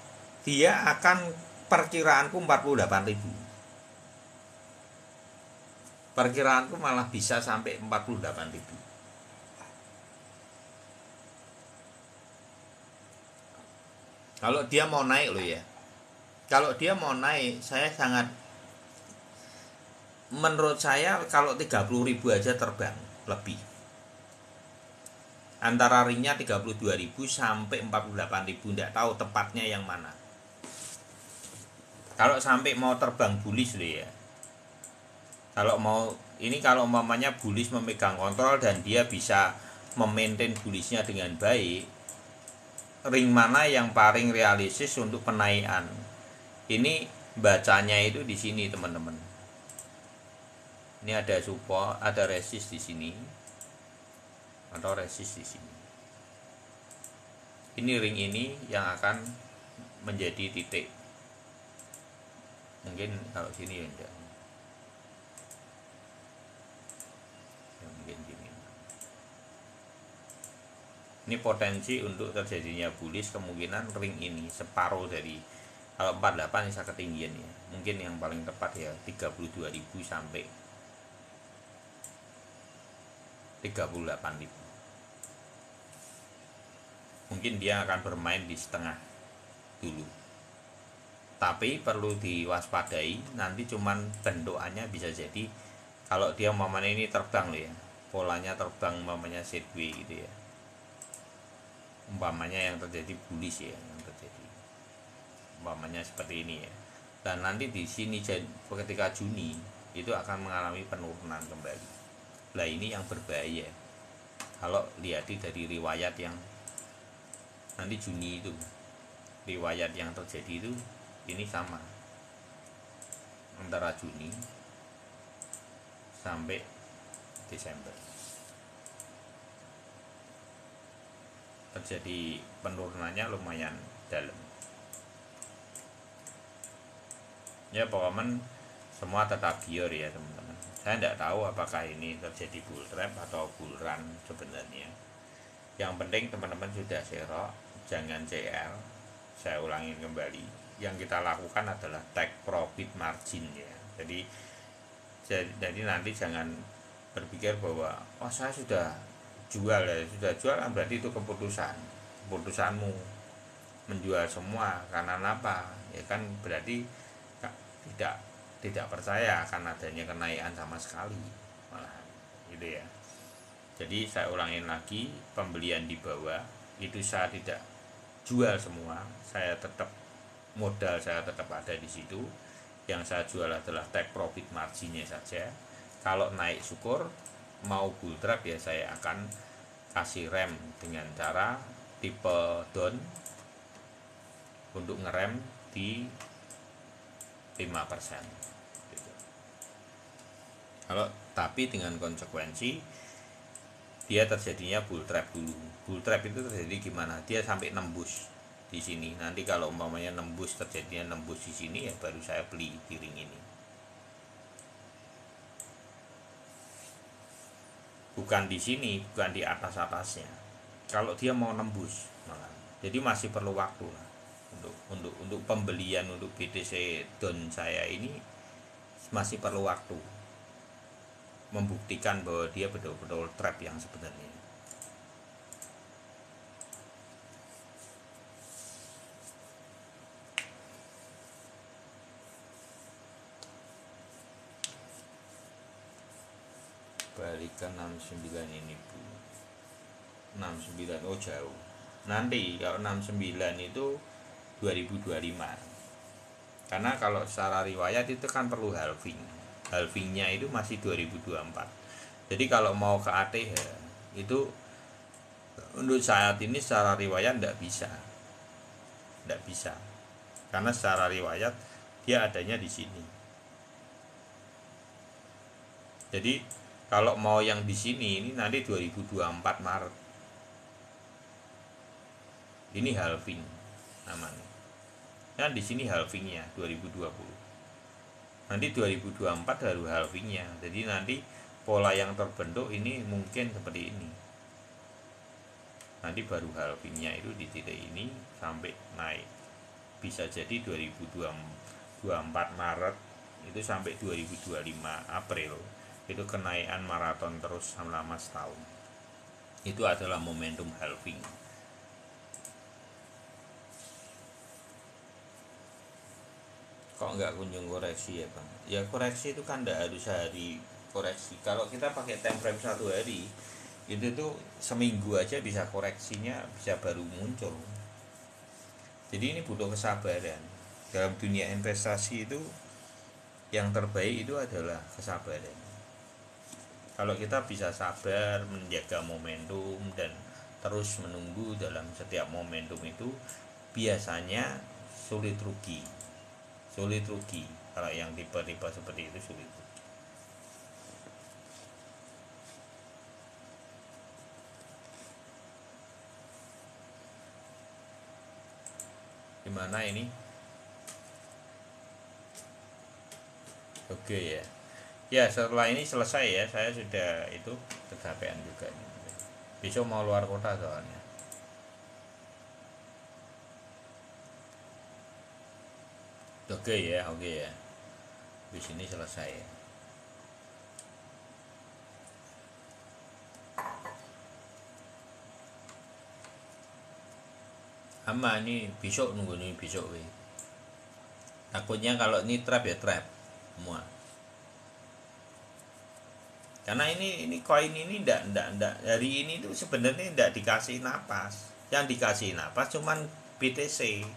dia akan perkiraanku 48.000. Perkiraanku malah bisa sampai 48.000. Kalau dia mau naik loh ya. Kalau dia mau naik, menurut saya kalau 30.000 aja terbang lebih. Antara ringnya 32.000 sampai 48.000, enggak tahu tepatnya yang mana. Kalau sampai mau terbang bullish loh ya. Kalau umpamanya bullish memegang kontrol dan dia bisa memaintain bullishnya dengan baik, ring mana yang paling realistis untuk penaikan? Ini bacanya itu di sini teman-teman. Ini ada support, ada resist di sini, atau resist di sini. Ini ring ini yang akan menjadi titik. Mungkin kalau sini ya enggak. Ya, mungkin gini. Ini potensi untuk terjadinya bullish kemungkinan ring ini separuh dari, kalau 48 bisa ketinggian ya. Mungkin yang paling tepat ya 32.000 sampai 38.000. Mungkin dia akan bermain di setengah dulu. Tapi perlu diwaspadai, nanti cuman bentukannya bisa jadi kalau dia umpamanya ini terbang loh ya. Polanya terbang umpamanya sideways gitu ya. Umpamanya yang terjadi bullish ya, yang terjadi umpamanya seperti ini ya. Dan nanti di sini ketika Juni itu akan mengalami penurunan kembali. Nah ini yang berbahaya. Kalau lihat dari riwayat yang nanti Juni itu, riwayat yang terjadi itu ini sama antara Juni sampai Desember. Terjadi penurunannya lumayan dalam. Ya pokoknya semua tetap biar ya teman-teman. Saya tidak tahu apakah ini terjadi bull trap atau bull run sebenarnya. Yang penting teman-teman sudah serok, jangan CL. Saya ulangin kembali. Yang kita lakukan adalah take profit margin ya. Jadi nanti jangan berpikir bahwa oh saya sudah jual ya, sudah jual berarti itu keputusanmu menjual semua karena apa? Ya kan berarti tidak percaya akan adanya kenaikan sama sekali malahan gitu ya. Jadi saya ulangin lagi, pembelian di bawah itu saya tidak jual semua, saya tetap modal saya tetap ada di situ. Yang saya jual adalah take profit marginnya saja. Kalau naik syukur, mau bull trap ya saya akan kasih rem dengan cara tipe down untuk ngerem di 5% gitu. Kalau tapi dengan konsekuensi dia terjadinya bull trap dulu. Bull trap itu terjadi gimana? Dia sampai nembus di sini. Nanti kalau umpamanya terjadinya nembus di sini ya baru saya beli di ring ini. Bukan di sini, bukan di atasnya. Kalau dia mau nembus malah. Jadi masih perlu waktu lah. Untuk pembelian untuk BTC down saya ini masih perlu waktu membuktikan bahwa dia betul-betul trap yang sebenarnya. Balikan 69 ini Bu. 69 oh jauh. Nanti kalau 69 itu 2025. Karena kalau secara riwayat itu kan perlu halvingnya itu masih 2024. Jadi kalau mau ke ATH itu untuk saat ini secara riwayat tidak bisa karena secara riwayat dia adanya di sini. Jadi kalau mau yang di sini ini nanti 2024 Maret ini halving namanya. Kan di sini halvingnya 2020. Nanti 2024 baru halvingnya. Jadi nanti pola yang terbentuk ini mungkin seperti ini. Nanti baru halvingnya itu di titik ini sampai naik. Bisa jadi 2024 Maret itu sampai 2025 April itu kenaikan maraton terus selama setahun. Itu adalah momentum halving. Kok nggak kunjung koreksi ya Bang? Ya koreksi itu kan nggak harus sehari koreksi. Kalau kita pakai time frame 1 hari itu tuh seminggu aja bisa koreksinya bisa baru muncul. Jadi ini butuh kesabaran. Dalam dunia investasi itu yang terbaik itu adalah kesabaran. Kalau kita bisa sabar menjaga momentum dan terus menunggu dalam setiap momentum itu biasanya sulit rugi. Kalau yang tipe-tipe seperti itu sulit rugi. Gimana ini? Oke ya. Ya setelah ini selesai ya, saya sudah itu kecapean juga. Besok mau luar kota soalnya. Oke ya. Di sini selesai ya. Ama ini besok nunggu nih besok we. Takutnya kalau ini trap ya trap semua. Karena ini koin ini ndak hari ini tuh sebenarnya ndak dikasih napas. Yang dikasih napas cuman BTC.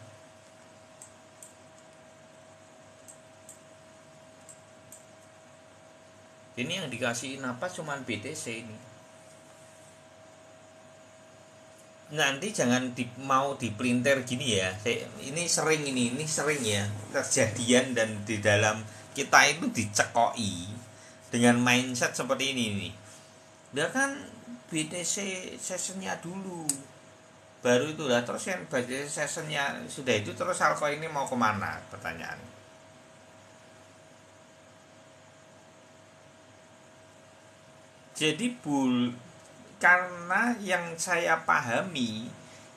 Ini yang dikasih napas cuman BTC ini. Nanti jangan mau dipelintir gini ya. Ini sering ya kejadian dan di dalam kita itu dicekoi dengan mindset seperti ini nih. Dia kan BTC sessionnya dulu, baru itu lah. Terus yang BTC sessionnya sudah itu, terus altcoin ini mau kemana, pertanyaan. Jadi karena yang saya pahami,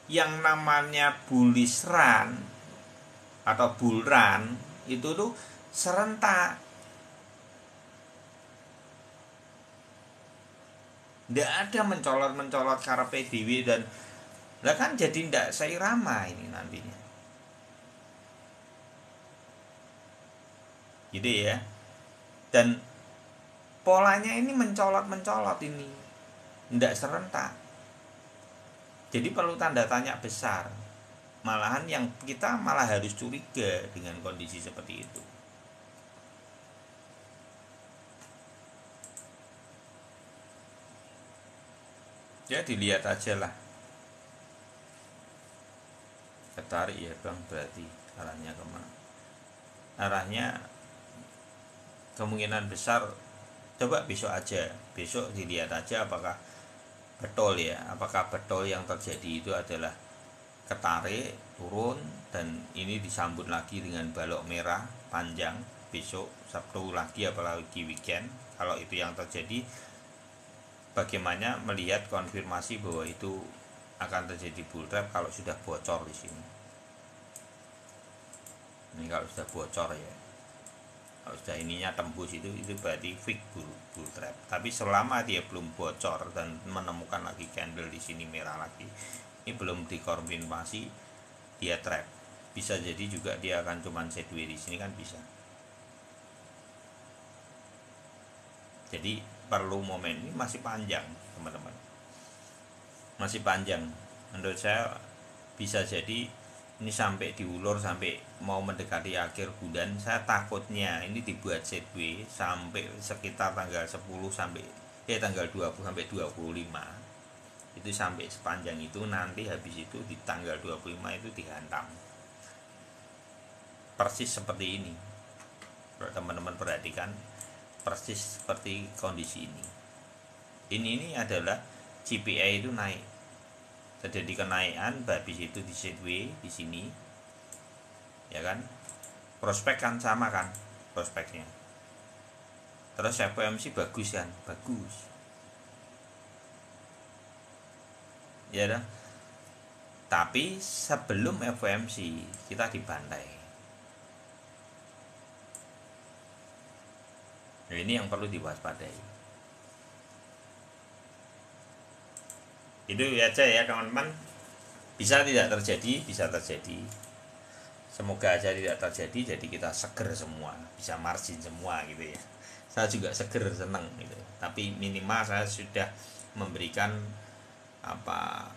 yang namanya bullish run atau bull run itu tuh serentak. Nggak ada mencolot-mencolot karena PDW dan lah kan jadi ndak seirama ini nantinya. Gitu ya. Dan polanya ini mencolot-mencolot ini. Ndak serentak. Jadi perlu tanda tanya besar. Malahan yang kita malah harus curiga dengan kondisi seperti itu. Ya dilihat aja lah. Ketarik ya bang, berarti arahnya kemana? Arahnya kemungkinan besar, coba besok aja. Besok dilihat aja apakah betul ya, apakah betul yang terjadi itu adalah ketarik turun dan ini disambut lagi dengan balok merah panjang besok Sabtu lagi, apalagi weekend. Kalau itu yang terjadi, bagaimana melihat konfirmasi bahwa itu akan terjadi bull trap kalau sudah bocor di sini. Ini kalau sudah bocor ya, kalau sudah ininya tembus itu berarti fix bull trap. Tapi selama dia belum bocor dan menemukan lagi candle di sini merah lagi, ini belum dikonfirmasi dia trap. Bisa jadi juga dia akan cuman sideways di sini kan bisa. Jadi perlu momen, ini masih panjang teman-teman, masih panjang. Menurut saya bisa jadi ini sampai diulur sampai mau mendekati akhir bulan. Saya takutnya ini dibuat sideways sampai sekitar tanggal 10 sampai tanggal 20 sampai 25. Itu sampai sepanjang itu, nanti habis itu di tanggal 25 itu dihantam. Persis seperti ini. Kalau teman-teman perhatikan, persis seperti kondisi ini. Ini adalah CPI itu naik, terjadi kenaikan, habis itu di sideways di sini, ya kan? Prospek kan sama kan, prospeknya. Terus FOMC bagus kan, bagus. Ya dah. Tapi sebelum FOMC kita dibantai. Nah, ini yang perlu diwaspadai. Itu aja ya teman-teman. Bisa tidak terjadi, bisa terjadi. Semoga aja tidak terjadi, jadi kita seger semua, bisa margin semua gitu ya. Saya juga seger, seneng gitu. Tapi minimal saya sudah memberikan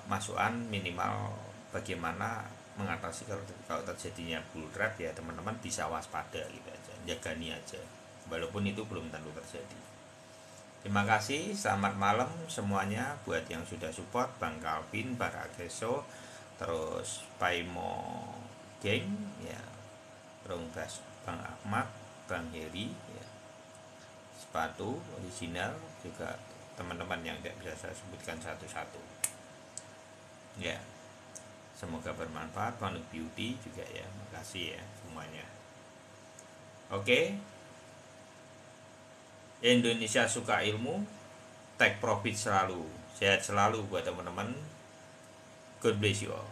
masukan minimal bagaimana mengatasi kalau terjadinya bull trap ya teman-teman bisa waspada gitu aja, jagani aja, walaupun itu belum tentu terjadi. Terima kasih, selamat malam semuanya buat yang sudah support Bang Calvin, Barakeso, terus Paimo Geng ya, Ronggas, Bang Ahmad, Bang Heri ya, sepatu original juga teman-teman yang tidak bisa saya sebutkan satu-satu ya. Semoga bermanfaat. Bang Beauty juga ya, makasih ya semuanya. Oke. Indonesia suka ilmu, take profit selalu, sehat selalu buat teman-teman. God bless you all.